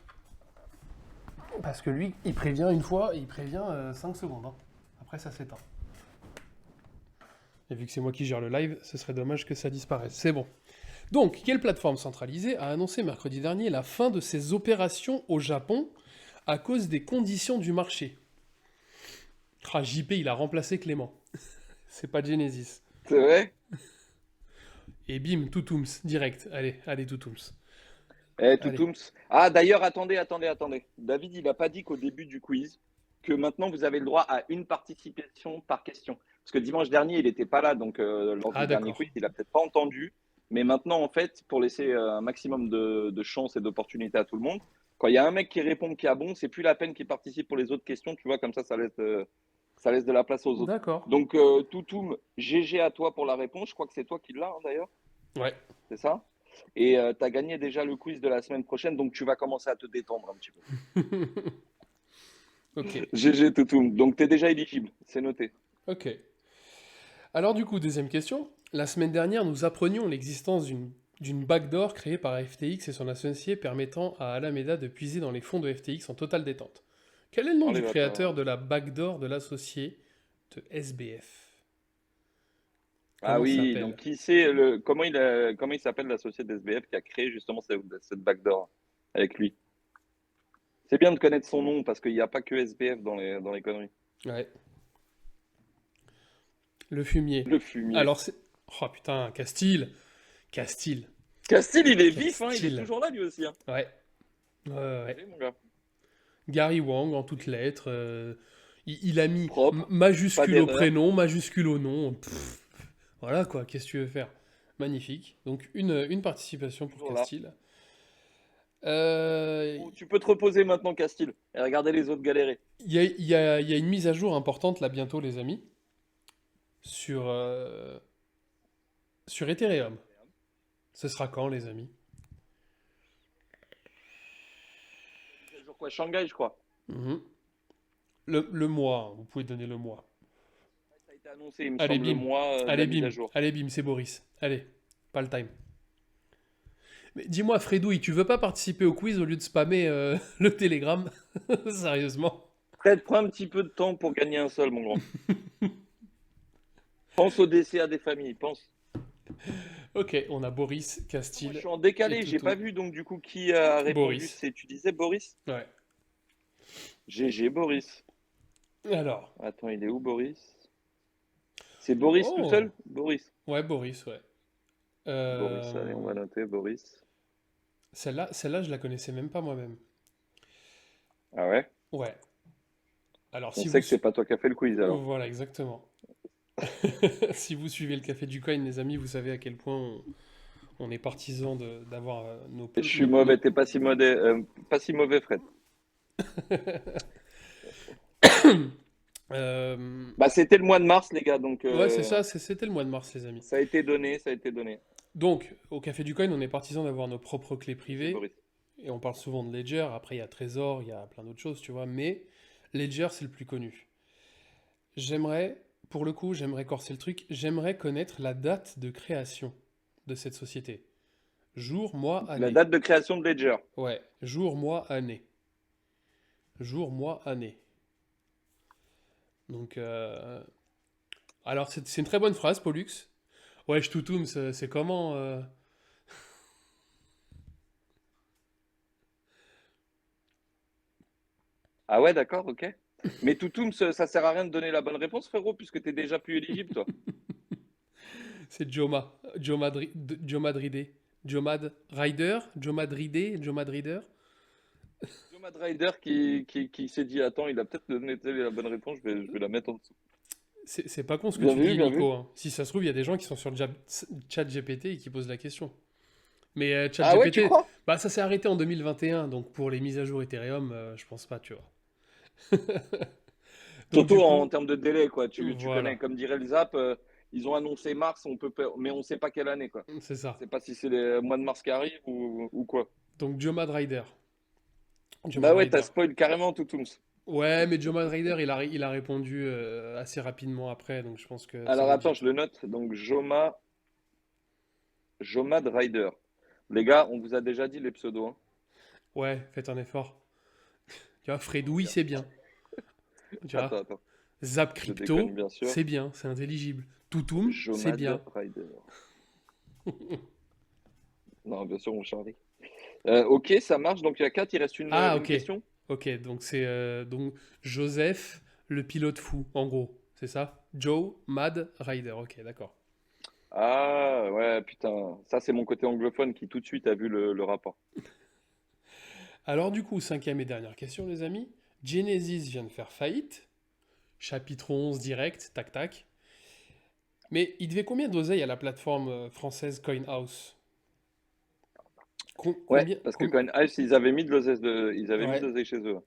Parce que lui, il prévient une fois et il prévient 5 secondes, hein. Après, ça s'éteint. Et vu que c'est moi qui gère le live, ce serait dommage que ça disparaisse. C'est bon. Donc, quelle plateforme centralisée a annoncé mercredi dernier la fin de ses opérations au Japon à cause des conditions du marché? Ah, JP, il a remplacé Clément. C'est pas Genesis. C'est vrai? Et bim, Toutooms, direct. Allez, allez, Toutooms. Eh, Allez. Toutooms. Ah, d'ailleurs, attendez. David, il n'a pas dit qu'au début du quiz, que maintenant vous avez le droit à une participation par question. Parce que dimanche dernier, il n'était pas là, donc lors Ah, du dernier d'accord. quiz, il n'a peut-être pas entendu. Mais maintenant, en fait, pour laisser un maximum de chance et d'opportunités à tout le monde, quand il y a un mec qui répond qui a bon, c'est plus la peine qu'il participe pour les autres questions, tu vois, comme ça laisse de la place aux autres. D'accord. Donc, Toutoum, GG à toi pour la réponse. Je crois que c'est toi qui l'as, hein, d'ailleurs. Ouais. C'est ça? Et tu as gagné déjà le quiz de la semaine prochaine, donc tu vas commencer à te détendre un petit peu. Ok. GG Toutoum, donc tu es déjà éligible, c'est noté. Ok. Alors du coup, deuxième question. La semaine dernière, nous apprenions l'existence d'une backdoor créée par FTX et son associé permettant à Alameda de puiser dans les fonds de FTX en totale détente. Quel est le nom Oh du les créateur bâtards. de la backdoor de l'associé de SBF? Ah Comment oui, s'appelle? donc qui c'est comment il s'appelle l'associé de SBF qui a créé justement cette backdoor avec lui? C'est bien de connaître son nom parce qu'il n'y a pas que SBF dans les conneries. Ouais, le fumier. Le fumier. Alors c'est... Oh putain, Castile. Castile. Castille, il est vif, hein, il est Castile. toujours là lui aussi, hein. Ouais. Ouais, ouais, ouais. Allez mon gars. Gary Wang en toutes lettres. Il a mis Propre, pas majuscule au d'erreur. prénom, majuscule au nom. Pff, voilà quoi, qu'est-ce que tu veux faire? Magnifique. Donc une participation pour Toujours là. Castile. Euh, Bon, tu peux te reposer maintenant, Castille, et regarder les autres galérer. Il y a une mise à jour importante là bientôt les amis sur, sur Ethereum. Ce sera quand les amis? Mise à jour quoi, Shanghai, je crois. Mhm. Le mois, hein, vous pouvez donner le mois. Ça a été annoncé, il me Allez semble, le bim, mois de la allez mise à bim, jour. allez bim, c'est Boris. Allez, pas le time. Mais dis-moi, Fredouille, tu veux pas participer au quiz au lieu de spammer le Telegram? Sérieusement? Fred, prends un petit peu de temps pour gagner un seul, mon grand. Pense au décès à des familles, pense. Ok, on a Boris, Moi, je Castille suis en et décalé, j'ai pas Toutou. vu donc du coup qui a répondu. Boris. C'est, tu disais Boris? Ouais. GG Boris. Alors. Attends, il est où Boris? C'est Boris tout Oh! seul? Boris. Ouais, Boris, ouais. Boris, allez, on va noter Boris. Celle-là, je la connaissais même pas moi-même. Ah ouais? Ouais. Alors, On si sait vous... que c'est pas toi qui as fait le quiz alors. Voilà, exactement. Si vous suivez le Café du Coin, les amis, vous savez à quel point on est partisan d'avoir Je suis mauvais, t'es pas si mauvais, Fred. Euh, Bah, c'était le mois de mars, les gars, donc Ouais, c'est ça, c'était le mois de mars, les amis. ça a été donné, ça a été donné. Donc, au Café du Coin, on est partisan d'avoir nos propres clés GG privées. Boris. Et on parle souvent de Ledger, après il y a Trésor, il y a plein d'autres choses, tu vois, mais Ledger c'est le plus connu. J'aimerais, pour le coup, j'aimerais corser le truc, j'aimerais connaître la date de création de cette société. Jour, mois, La année. date de création de Ledger. Ouais, jour, mois, année. Jour, mois, année. Donc, alors c'est une très bonne phrase, Pollux. Ouais, je toutoum, c'est comment Ah ouais, d'accord, ok. Mais Toutoum, ça sert à rien de donner la bonne réponse, frérot, puisque t'es déjà plus éligible, toi. C'est Joma. Joe Madridé. Jomad Rider, Joe Madridé, Joe Madrider. Nomad Rider qui s'est dit, attends, il a peut-être donné la bonne réponse, je vais la mettre en dessous. C'est pas con ce que Bien tu vu, dis, bien vu. Nico, hein. Si ça se trouve, il y a des gens qui sont sur ChatGPT et qui posent la question. Mais Ah ouais, tu ChatGPT, crois? bah, ça s'est arrêté en 2021, donc pour les mises à jour Ethereum, je pense pas, tu vois. Donc du Surtout en coup, termes de délai, quoi. Tu connais, voilà, comme dirait le Zap, ils ont annoncé mars, mais on sait pas quelle année, quoi. c'est On ça. sait pas si c'est le mois de mars qui arrive ou quoi. Donc Jomad Rider. Jomad Bah ouais, t'as Rider. spoil carrément tout Toons. Ouais, mais Jomad Rider, il a répondu assez rapidement après, donc je pense que c'est Alors attends, legit. je le note. Donc Jomad Rider. Les gars, on vous a déjà dit les pseudos, hein. Ouais, faites un effort. Tu vois, Oh, Fredouille, bien. c'est bien. Tu vois, Attends. Zap Je déconne Crypto, bien sûr. c'est bien, c'est intelligible. Toutoum, c'est Jomad bien. Rider. Non, bien sûr, on charrie. Ok, ça marche. Donc il y a 4, il reste Ah, une ok. question. Ok, donc c'est donc Joseph, le pilote fou, en gros. C'est ça? Joe Mad Rider. Ok, d'accord. Ah ouais, putain. Ça, c'est mon côté anglophone qui tout de suite a vu le rapport. Alors du coup, cinquième et dernière question, les amis. Genesis vient de faire faillite. Chapitre 11 direct, tac tac. Mais il devait combien d'oseille à la plateforme française CoinHouse? Ouais, Combien, parce que quand Ice, ils avaient mis de l'oseille ils avaient mis de ouais, l'oseille chez eux.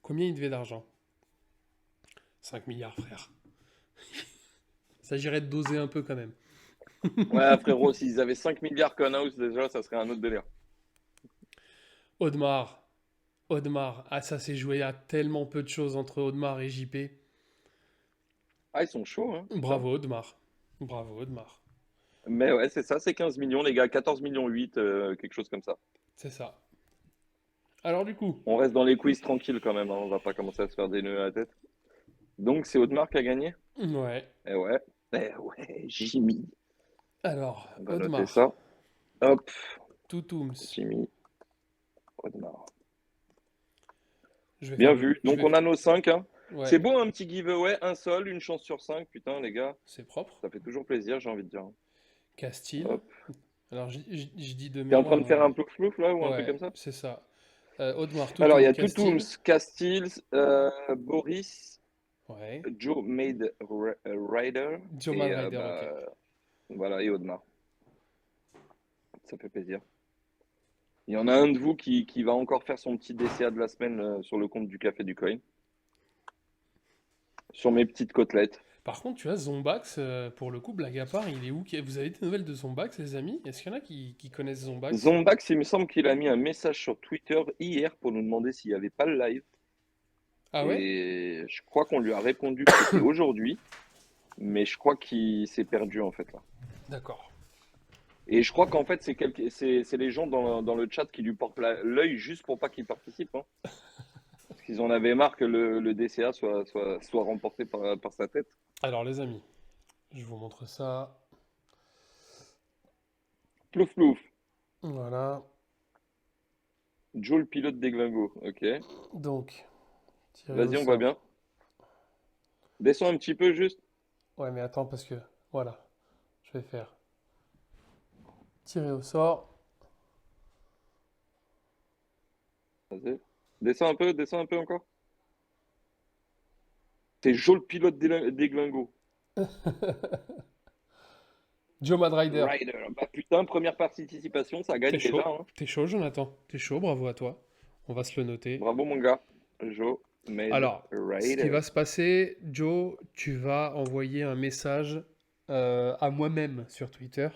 combien il devait d'argent? 5 milliards, frère. Il s'agirait de doser un peu quand même. Ouais, frérot, s'ils avaient 5 milliards House déjà, ça serait un autre délire. Audemars, Audemars. Ah, ça s'est joué à tellement peu de choses entre Audemars et JP. Ah, ils sont chauds, hein, putain. Bravo, Audemars. Bravo, Audemars. Mais ouais, c'est ça, c'est 15 millions, les gars, 14 millions 8, quelque chose comme ça. C'est ça. Alors du coup, On reste dans les quiz tranquilles quand même, hein, on va pas commencer à se faire des nœuds à la tête. Donc, c'est Audemars qui a gagné? ouais. Eh ouais, eh ouais, Jimmy. Alors, On va noter Audemars, ça. Hop, Toutooms. Jimmy, Audemars. Je vais faire Bien le. vu. Je Donc, vais. on a nos 5, hein. Ouais, C'est beau, un petit giveaway, un seul, une chance sur 5. Putain, les gars, c'est propre. ça fait toujours plaisir, j'ai envie de dire. Castille. Hop. Alors, je dis de T'es en train de mémoire, faire hein. un plouf plouf là ou un truc Ouais, comme ça? c'est ça. Audemars, Alors, il y Toutoum, a Castille. Toutoums, Castiles, Boris, Ouais. Joe Made Rider Jomad et Rider, ok. voilà, et Audemars. Ça fait plaisir. Il y en a un de vous qui va encore faire son petit DCA de la semaine sur le compte du Café du Coin, sur mes petites côtelettes. Par contre, tu vois, Zombax, pour le coup, blague à part, il est où? Vous avez des nouvelles de Zombax, les amis? Est-ce qu'il y en a qui connaissent Zombax? Zombax, il me semble qu'il a mis un message sur Twitter hier pour nous demander s'il n'y avait pas le live. Ah ouais? Et je crois qu'on lui a répondu que c'était aujourd'hui, mais je crois qu'il s'est perdu en fait là. D'accord. Et je crois qu'en fait, c'est les gens dans le chat qui lui portent l'œil juste pour pas qu'il participe, hein. Parce qu'ils en avaient marre que le DCA soit remporté par sa tête. Alors, les amis, je vous montre ça. Plouf plouf. Voilà. Joe le pilote des glingos. Ok. Donc, tiré au Vas-y, on voit sort. bien. Descends un petit peu juste. Ouais, mais attends, parce que, voilà, je vais faire tirer au sort. Vas-y. Descends un peu encore. C'est Joe le pilote des glingos. Joe Mad Rider. Rider. Bah putain, première participation, ça T'es gagne déjà, chaud. hein. T'es chaud, Jonathan. T'es chaud, bravo à toi. On va se le noter. Bravo mon gars. Joe made Alors, ce qui Rider. va se passer, Joe, tu vas envoyer un message à moi-même sur Twitter.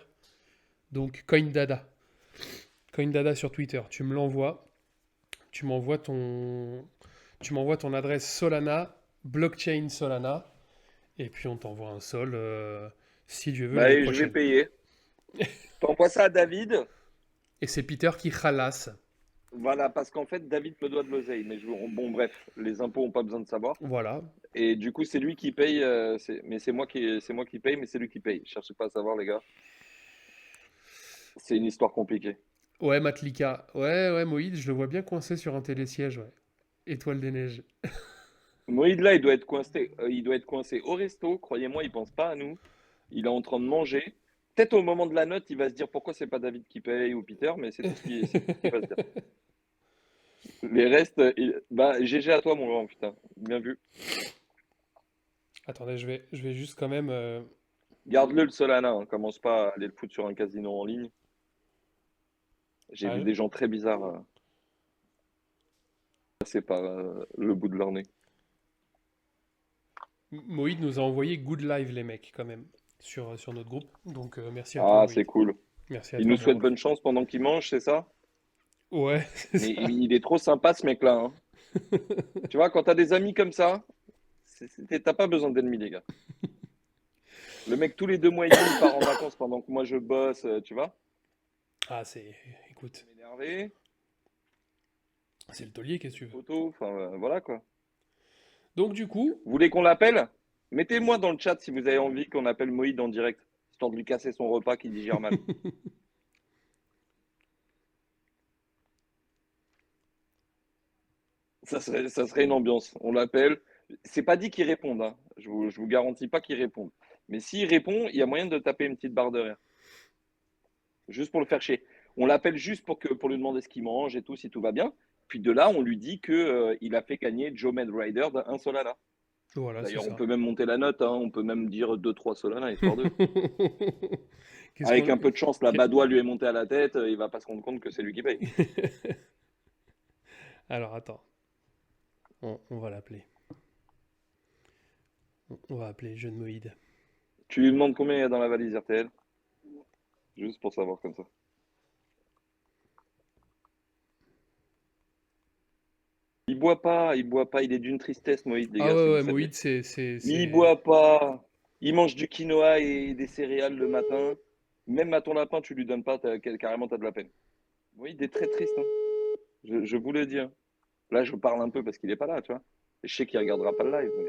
Donc, CoinDada. CoinDada sur Twitter. Tu me l'envoies. Tu m'envoies ton... Tu m'envoies ton adresse Solana, blockchain Solana. Et puis, on t'envoie un sol, si Dieu veut, Bah l'année et je vais prochaine. payer. T'envoies ça à David. Et c'est Peter qui ralasse. Voilà, parce qu'en fait, David me doit de l'oseille. Mais bon, bref, les impôts n'ont pas besoin de savoir. Voilà. Et du coup, c'est lui qui paye. Mais c'est moi qui paye, mais c'est lui qui paye. Cherchez pas à savoir, les gars. C'est une histoire compliquée. Ouais, Matlika. Ouais, ouais, Moïd, je le vois bien coincé sur un télésiège, ouais. Étoile des neiges. Moïd, là, il doit être coincé au resto. Croyez-moi, il pense pas à nous. Il est en train de manger. Peut-être au moment de la note, il va se dire pourquoi c'est pas David qui paye ou Peter, mais c'est tout ce qu'il va se dire. Les restes, bah, GG à toi, mon grand, putain. Bien vu. Attendez, je vais juste quand même. Garde-le le Solana, hein. Commence pas à aller le foutre sur un casino en ligne. J'ai Ah, vu des gens très bizarres passer par le bout de leur nez. Moïd nous a envoyé good live, les mecs, quand même, sur notre groupe. Donc, merci à toi, Ah, c'est Moïd. cool. Merci à Il toi, nous mon souhaite ref. bonne chance pendant qu'il mange, c'est ça? Ouais, c'est Mais ça. il est trop sympa, ce mec-là, hein. Tu vois, quand t'as des amis comme ça, t'as pas besoin d'ennemis, les gars. Le mec, tous les 2 mois et demi, il part en vacances pendant que moi je bosse, tu vois. Ah, c'est. Écoute, M'énerver, c'est le taulier, qu'est-ce que tu veux. photo, enfin voilà quoi. Donc, du coup, Vous voulez qu'on l'appelle? Mettez-moi dans le chat si vous avez envie qu'on appelle Moïd en direct, histoire de lui casser son repas qui digère mal. Ça serait une ambiance. On l'appelle. C'est pas dit qu'il réponde, hein. Je vous garantis pas qu'il réponde. Mais s'il répond, il y a moyen de taper une petite barre de rire. Juste pour le faire chier. On l'appelle juste pour lui demander ce qu'il mange et tout, si tout va bien. Puis de là, on lui dit que il a fait gagner Joe Mad Rider d'un Solana. voilà, c'est D'ailleurs, on ça. peut même monter la note, hein. On peut même dire 2-3 Solana, histoire de. Qu'est-ce Avec qu'on. un peu de chance, la qu'est- Badois lui est montée à la tête, il va pas se rendre compte que c'est lui qui paye. Alors, attends. On va l'appeler. On va appeler Jeune Moïd. Tu lui demandes combien il y a dans la valise RTL, juste pour savoir comme ça. Il boit pas, il est d'une tristesse, Moïse, les Ah gars, si ouais, vous ouais, saviez. Moïd, c'est, c'est, Il c'est... boit pas, il mange du quinoa et des céréales le matin. Même à ton lapin, tu lui donnes pas, carrément, t'as de la peine. Moïse est très triste, hein. Je vous le dis, hein. Là, je parle un peu parce qu'il est pas là, tu vois. Et je sais qu'il regardera pas le live, mais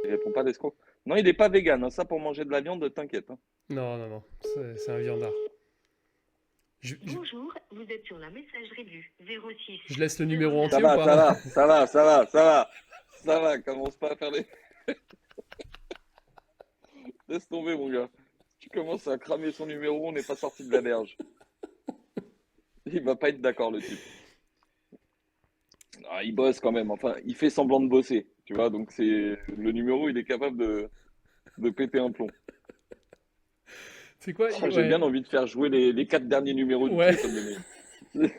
il répond pas d'escroc. Non, il est pas vegan, hein. Ça, pour manger de la viande, t'inquiète, hein. Non, non, non, c'est un viandard. Bonjour, vous êtes sur la messagerie du 06 Je laisse le numéro 09. entier ou Ça pas? va, ça va, ça va, ça va. Ça va, commence pas à faire les... Laisse tomber, mon gars. Tu commences à cramer son numéro, on n'est pas sorti de la berge. Il va pas être d'accord, le type. Ah, il bosse quand même. Enfin, il fait semblant de bosser. Tu vois, donc c'est le numéro, il est capable de péter un plomb. C'est quoi? Oh, j'ai bien Ouais, envie de faire jouer les 4 derniers numéros du ouais. téléphone de Moïse.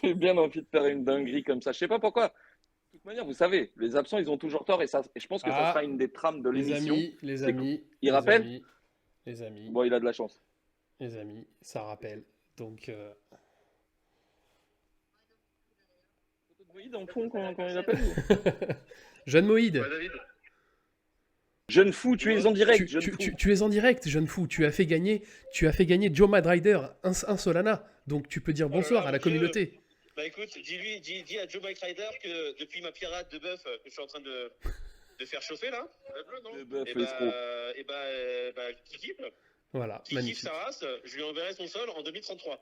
J'ai bien envie de faire une dinguerie comme ça. Je sais pas pourquoi. De toute manière, vous savez, les absents, ils ont toujours tort et je pense que ça sera Ah, une des trames de les l'émission. amis, les C'est amis, qu'il les rappelle. amis, les amis, Bon, il a de la chance. les amis, ça rappelle. Donc, Moïse en fond quand il appelle. Jeune Moïd, Ouais, David, Jeune fou, tu es en direct, tu, jeune tu, fou. tu, tu es en direct, jeune fou. Tu as fait gagner Joe Mad Rider, un Solana. Donc, tu peux dire oh là bonsoir là, à la mon Dieu. communauté. Bah écoute, dis à Joe Bike Rider que depuis ma pirate de bœuf que je suis en train de faire chauffer là, Le bœuf et escroc. qui kiffe, Voilà, qui kiffe magnifique. sa race, je lui enverrai son sol en 2033.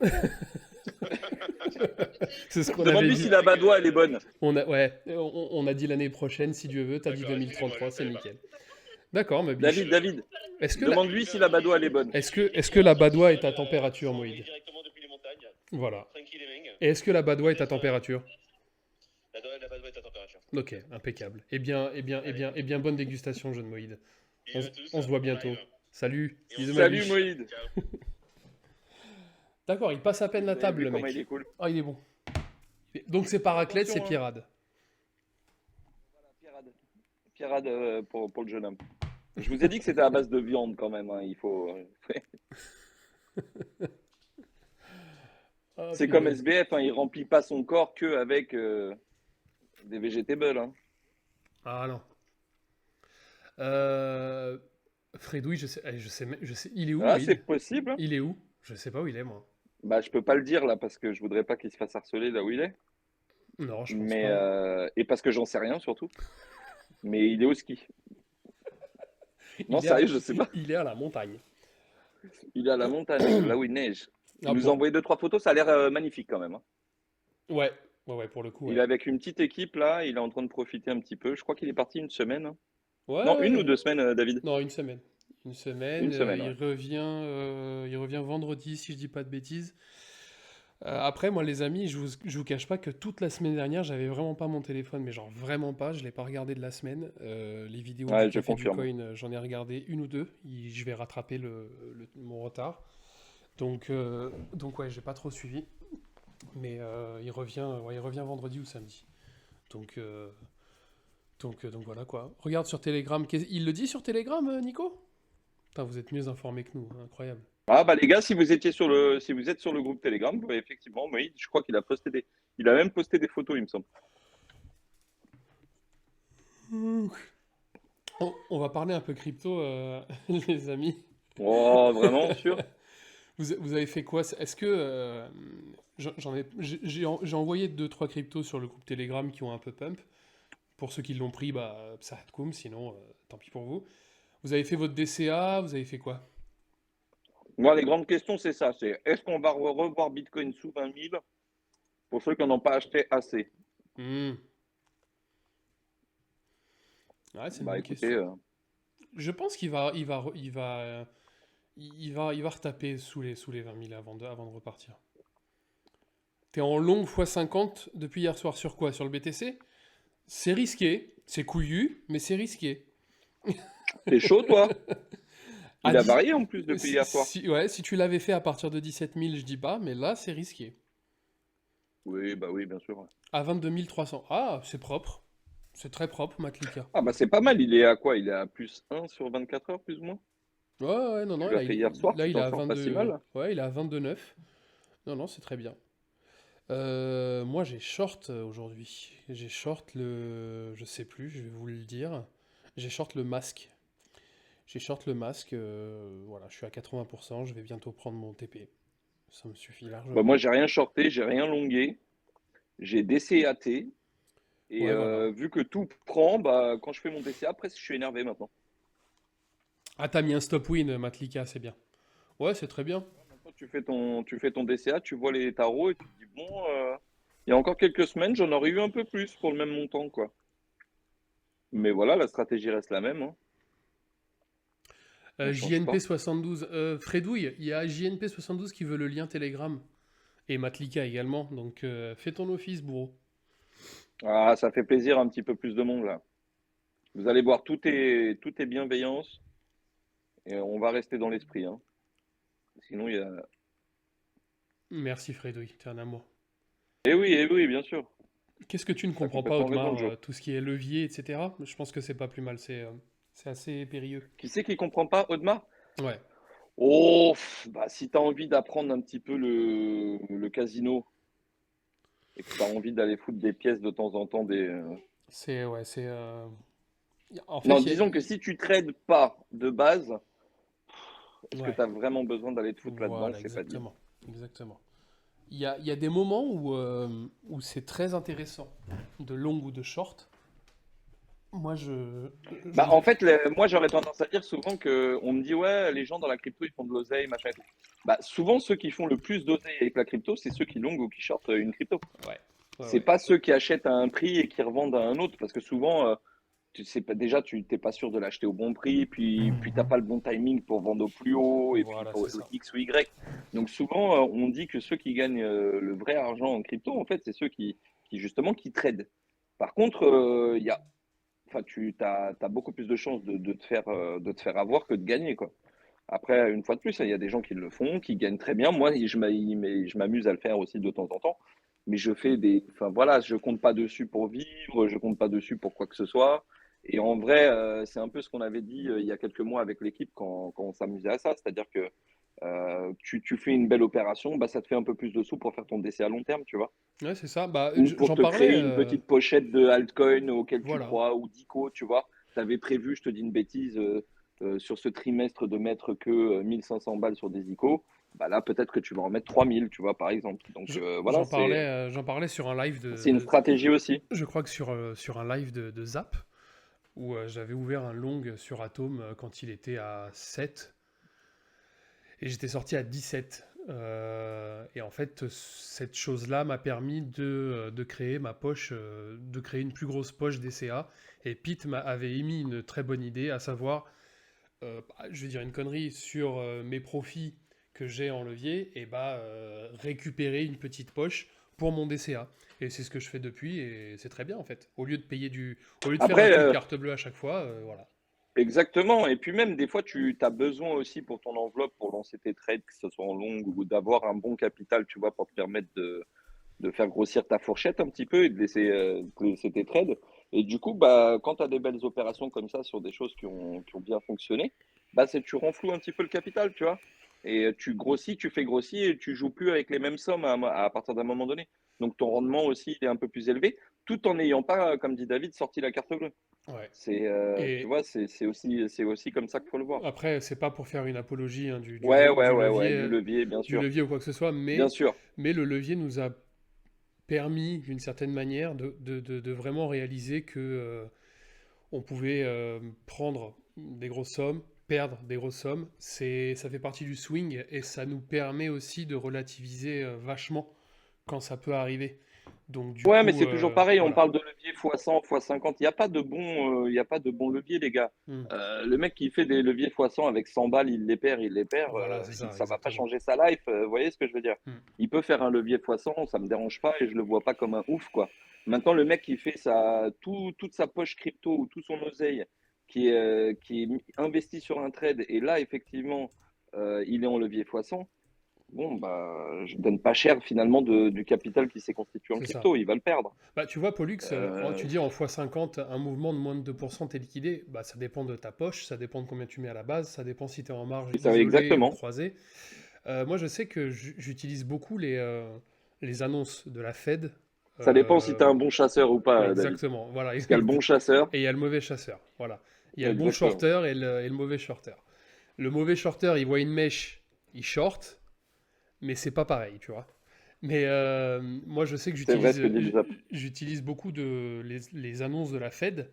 C'est ce qu'on avait Demande-lui dit. si la Badois, elle est bonne. On a dit l'année prochaine, si Dieu veut. T'as dit D'accord, 2033, c'est excusez-moi, je nickel. D'accord, ma biche. David, Est-ce que la, demande-lui si la Badois, elle est bonne. est-ce que la Badois est à température, Moïse Moïd? directement depuis les montagnes, Voilà. tranquille et ming. Et est-ce que la Badois est à température? La Badoie est à température. Ok, impeccable. Eh bien, bonne dégustation, jeune Moïd. Bisous à tous, On se voit on bientôt. live. Salut. Et on Bisous, se ma Salut biche. Moïse. Ciao. D'accord, il passe à peine la Vous avez table, vu le comment mec. il est cool. Ah, il est bon. Donc c'est pas raclette, c'est Attention, hein. pirade. Pierrade. Pierrade pour le jeune homme. Je vous ai dit que c'était à base de viande quand même, hein. Il faut. Ah, C'est comme punaise. SBF, hein. Il remplit pas son corps que avec des vegetables, hein. Ah non. Fredouille, je sais, il est où, Ah, c'est Moïd? possible, hein. Il est où? Je sais pas où il est, moi. Bah, je peux pas le dire là parce que je voudrais pas qu'il se fasse harceler là où il est. Non, je pense Mais pas. et parce que j'en sais rien surtout. Mais il est au ski. Non, Il est à, sérieux, je sais pas. il est à la montagne. Il est à la montagne, là où il neige. Il Ah, nous a envoyé 2-3 photos, ça a l'air magnifique quand même, hein. Ouais, ouais, ouais, pour le coup, Il ouais. est avec une petite équipe là, il est en train de profiter un petit peu. Je crois qu'il est parti une semaine, hein. Non, une ou Ouais, 2 semaines, David? non, une semaine. Une semaine, Une semaine, ouais. il revient vendredi, si je dis pas de bêtises. Après, moi, les amis, je vous cache pas que toute la semaine dernière, j'avais vraiment pas mon téléphone, mais genre vraiment pas, je l'ai pas regardé de la semaine. Les vidéos du Ouais, je Café du confirme. Coin, j'en ai regardé une ou deux. Je vais rattraper mon retard. Donc ouais, j'ai pas trop suivi. Mais il revient vendredi ou samedi. Donc, euh, donc voilà quoi. Regarde sur Telegram. Il le dit sur Telegram, Nico? Putain, vous êtes mieux informés que nous, hein, incroyable. Ah bah les gars, si vous êtes sur le groupe Telegram, vous pouvez effectivement, oui, je crois qu'il a posté il a même posté des photos, il me semble. On va parler un peu crypto, les amis. Oh, vraiment, sûr? Vous avez fait quoi? Est-ce que j'ai envoyé deux trois cryptos sur le groupe Telegram qui ont un peu pump. Pour ceux qui l'ont pris, bah ça cool. Sinon, tant pis pour vous. Vous avez fait votre DCA. Vous avez fait quoi? Moi, les grandes questions, c'est ça, c'est est-ce qu'on va revoir Bitcoin sous 20 000 pour ceux qui n'en ont pas acheté assez? Hmm. Ouais, c'est une Bah bonne écoutez, question. Je pense qu'il va retaper sous les 20 000 avant de repartir. T'es en long x50 depuis hier soir sur quoi? Sur le BTC? C'est risqué, c'est couillu, mais c'est risqué. t'es chaud, toi? À Il a 10 varié en plus depuis hier soir. ouais, si tu l'avais fait à partir de 17 000, je dis pas, mais là, c'est risqué. Oui, bah oui, bien sûr. À 22 300. Ah, c'est propre. C'est très propre, Matlika. Ah bah c'est pas mal, il est à quoi? Il est à plus 1 sur 24 heures, plus ou moins? Ouais, ouais, non, non, Tu là, l'as fait hier soir, là, tu il est t'en à sors pas si 22. mal. Ouais, il est à 22,9. Non, non, c'est très bien. Moi, j'ai short aujourd'hui. J'ai short le. Je sais plus, je vais vous le dire. J'ai short le masque. J'ai short le masque. Voilà, je suis à 80%. Je vais bientôt prendre mon TP. Ça me suffit Bah largement. moi j'ai rien shorté, j'ai rien longué, j'ai DCAT et Ouais, voilà. vu que tout prend, bah quand je fais mon DCA, après je suis énervé maintenant. Ah, t'as mis un stop win, Matlika, c'est bien. Ouais, c'est très bien. Maintenant tu fais ton DCA, tu vois les tarots et tu te dis bon, il y a encore quelques semaines, j'en aurais eu un peu plus pour le même montant quoi. Mais voilà, la stratégie reste la même, hein. On change JNP pas. 72. Fredouille, il y a JNP 72 qui veut le lien Telegram. Et Matlika également. Donc, fais ton office, bourreau. Ah, ça fait plaisir un petit peu plus de monde là. Vous allez voir, tout est bienveillance et on va rester dans l'esprit, hein. Sinon il y a. Merci, Fredouille, t'es un amour. Eh oui, bien sûr. Qu'est-ce que tu ne T'as comprends pas, complètement raison, Audemars? Joe. Tout ce qui est levier, etc. Je pense que c'est pas plus mal. C'est assez périlleux. Qui c'est qui comprend pas, Audemars? Ouais. Oh, bah, si tu as envie d'apprendre un petit peu le casino et que tu as envie d'aller foutre des pièces de temps en temps, Ouais, en Non, fait, disons que si tu trades pas de base, est-ce que ouais. tu as vraiment besoin d'aller te foutre là-dedans? Voilà, C'est pas dit. exactement. Exactement. Il y a des moments où c'est très intéressant, de long ou de short. Moi, je Bah, en fait, moi, j'aurais tendance à dire souvent que on me dit, ouais, les gens dans la crypto, ils font de l'oseille, machin et tout. Bah, souvent, ceux qui font le plus d'oseille avec la crypto, c'est ceux qui long ou qui shortent une crypto. Ouais, ouais, C'est ouais. pas ceux qui achètent à un prix et qui revendent à un autre, parce que souvent, tu sais pas, déjà, tu t'es pas sûr de l'acheter au bon prix, puis t'as pas le bon timing pour vendre au plus haut, et puis Voilà, pour c'est ça. X ou Y. Donc souvent, on dit que ceux qui gagnent le vrai argent en crypto, en fait, c'est ceux qui justement, qui tradent. Par contre, il y a, enfin, tu as, beaucoup plus de chances de te faire avoir que de gagner, quoi. Après, une fois de plus, il y a des gens qui le font, qui gagnent très bien. Moi, je m'amuse à le faire aussi de temps en temps. Mais je fais enfin voilà, je compte pas dessus pour vivre, je compte pas dessus pour quoi que ce soit. Et en vrai, c'est un peu ce qu'on avait dit il y a quelques mois avec l'équipe quand on s'amusait à ça. C'est-à-dire que tu fais une belle opération, bah, ça te fait un peu plus de sous pour faire ton décès à long terme, tu vois. Ouais, c'est ça. Bah, Ou pour j'en te parlais. créer une petite pochette de altcoin auquel tu Voilà. crois, ou d'ICO, tu vois. Tu avais prévu, je te dis une bêtise, sur ce trimestre de mettre que 1500 balles sur des ICO. Bah là, peut-être que tu vas en mettre 3000, tu vois, par exemple. Donc voilà, J'en parlais sur un live c'est une stratégie aussi. je crois que sur un live de Zap, où j'avais ouvert un long sur Atom quand il était à 7 et j'étais sorti à 17. Et en fait, cette chose-là m'a permis de créer ma poche, de créer une plus grosse poche DCA. Et Pete avait émis une très bonne idée, à savoir, je vais dire une connerie, sur mes profits que j'ai en levier, et récupérer une petite poche pour mon DCA. Et c'est ce que je fais depuis, et c'est très bien en fait. Au lieu de faire un Après, truc carte bleue à chaque fois, voilà. exactement. Et puis même, des fois, tu as besoin aussi pour ton enveloppe, pour lancer tes trades, que ce soit en longue ou d'avoir un bon capital, tu vois, pour te permettre de faire grossir ta fourchette un petit peu et de laisser tes trades. Et du coup, bah, quand tu as des belles opérations comme ça sur des choses qui ont bien fonctionné, bah, tu renfloues un petit peu le capital, tu vois. Et tu grossis, tu fais grossir et tu joues plus avec les mêmes sommes à partir d'un moment donné. Donc ton rendement aussi il est un peu plus élevé, tout en n'ayant pas, comme dit David, sorti la carte bleue. Ouais. Tu Et vois, c'est aussi comme ça qu'il faut le voir. après, c'est pas pour faire une apologie hein, Ouais, ouais, ouais, ouais, du levier, bien du sûr. levier ou quoi que ce soit, Bien sûr. mais le levier nous a permis, d'une certaine manière, de vraiment réaliser que on pouvait prendre des grosses sommes, perdre des grosses sommes. Ça fait partie du swing et ça nous permet aussi de relativiser vachement quand ça peut arriver. Donc du Ouais, mais coup, c'est toujours pareil, on voilà. parle de levier x100, x50. Il y a pas de bon levier, les gars. Hmm. Le mec qui fait des leviers x100 avec 100 balles, il les perd, il les perd. Voilà, c'est ça, Ça va pas exactement. changer sa life. Vous voyez ce que je veux dire? Hmm. Il peut faire un levier x100, ça me dérange pas et je le vois pas comme un ouf, quoi. Maintenant, le mec qui fait toute sa poche crypto ou tout son oseille qui est investi sur un trade et là, effectivement, il est en levier x100. Bon, bah, je donne pas cher finalement du capital qui s'est constitué en C'est ça. crypto, il va le perdre. Bah, tu vois, Pollux, tu Euh, dis en x50, un mouvement de moins de 2% t'es liquidé. Bah, ça dépend de ta poche, ça dépend de combien tu mets à la base, ça dépend si tu es en marge ça isolée ou exactement. croisée. Moi, je sais que j'utilise beaucoup les annonces de la Fed. Ça dépend si tu Euh, as un bon chasseur ou pas, David. exactement, voilà. Parce qu'il y a le bon chasseur, Et il y a le mauvais chasseur, voilà. Il y a le bon exactement. shorter et le mauvais shorter. Le mauvais shorter, il voit une mèche, il short, mais c'est pas pareil, tu vois. Mais moi, je sais que C'est vrai ce que dit Zap. j'utilise beaucoup les annonces de la Fed.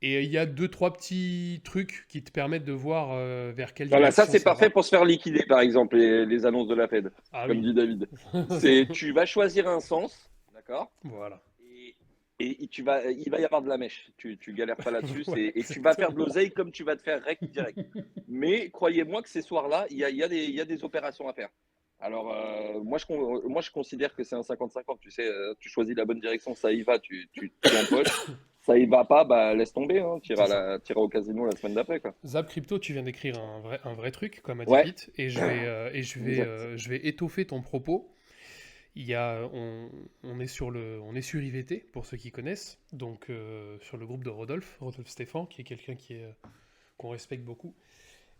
Et il y a deux, trois petits trucs qui te permettent de voir vers quelle Voilà, ça direction c'est ça parfait va. pour se faire liquider, par exemple, les annonces de la Fed, Ah comme oui. dit David. Tu vas choisir un sens, d'accord? Voilà. Et, il va y avoir de la mèche. Tu galères pas là-dessus. Voilà, Et tu vas faire de exactement. l'oseille comme tu vas te faire rec direct. Mais croyez-moi que ces soirs-là, il y a des opérations à faire. Alors, moi, je considère que c'est un 50-50. Tu sais, tu choisis la bonne direction, ça y va, tu empoches. Ça y va pas, bah laisse tomber. Hein, C'est ça. t'iras au casino la semaine d'après, quoi. Zap Crypto, tu viens d'écrire un vrai truc, comme a dit Ouais, Pete, et exact. je vais étoffer ton propos. On est on est sur IVT, pour ceux qui connaissent, donc sur le groupe de Rodolphe Stéphan, qui est quelqu'un qu'on respecte beaucoup.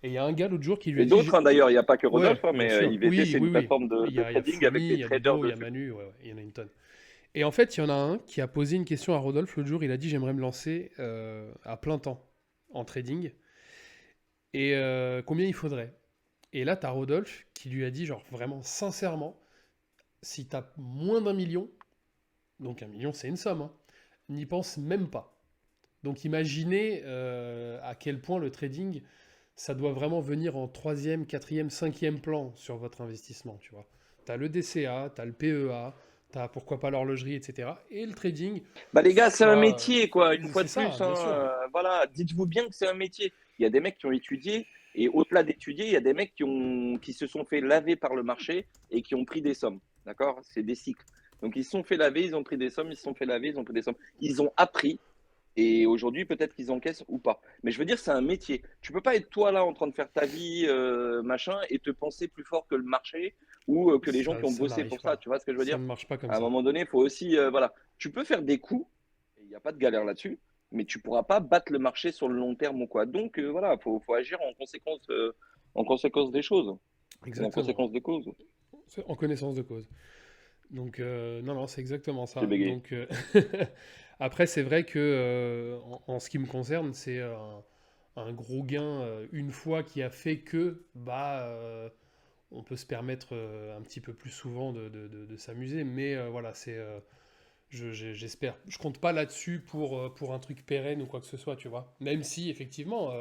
Et il y a un gars l'autre jour qui lui a Et dit, d'autres, hein, d'ailleurs, il n'y a pas que ouais, Rodolphe, hein, bien mais sûr, IVT, c'est une oui. plateforme de Il y a trading avec Fumi, il des y a traders Ludo, il y a dessus. Manu, ouais, il y en a une tonne. Et en fait, il y en a un qui a posé une question à Rodolphe l'autre jour. Il a dit j'aimerais me lancer à plein temps en trading. Et combien il faudrait? Et là, tu as Rodolphe qui lui a dit, genre vraiment sincèrement, si tu as moins d'1 million, donc 1 million c'est une somme, hein, n'y pense même pas. Donc imaginez à quel point le trading, ça doit vraiment venir en troisième, quatrième, cinquième plan sur votre investissement, tu vois. Tu as le DCA, tu as le PEA, tu as pourquoi pas l'horlogerie, etc. Et le trading, Bah les gars, c'est un soit... métier, quoi, une fois C'est de ça, plus. bien Hein, sûr. voilà, dites-vous bien que c'est un métier. Il y a des mecs qui ont étudié, et au-delà d'étudier, il y a des mecs qui se sont fait laver par le marché et qui ont pris des sommes. D'accord? C'est des cycles. Donc ils se sont fait laver, ils ont pris des sommes, ils se sont fait laver, ils ont pris des sommes. Ils ont appris, et aujourd'hui, peut-être qu'ils encaissent ou pas. Mais je veux dire, c'est un métier. Tu peux pas être toi là en train de faire ta vie, machin, et te penser plus fort que le marché ou que les gens qui ont Ça bossé n'arrive pour ça. pas. Tu vois ce que je veux Ça dire? ne marche pas comme À un ça. moment donné, il faut aussi, voilà. Tu peux faire des coups, et il n'y a pas de galère là-dessus, mais tu pourras pas battre le marché sur le long terme ou quoi. Donc voilà, faut agir en conséquence des choses ou en Exactement. conséquence des causes. C'est en connaissance de cause. Donc, non, non, c'est exactement J'ai ça. bégayé. Donc, après, c'est vrai que, en ce qui me concerne, c'est un gros gain une fois qui a fait que, on peut se permettre un petit peu plus souvent de s'amuser. Mais voilà, j'espère. Je compte pas là-dessus pour un truc pérenne ou quoi que ce soit, tu vois. Même si, effectivement,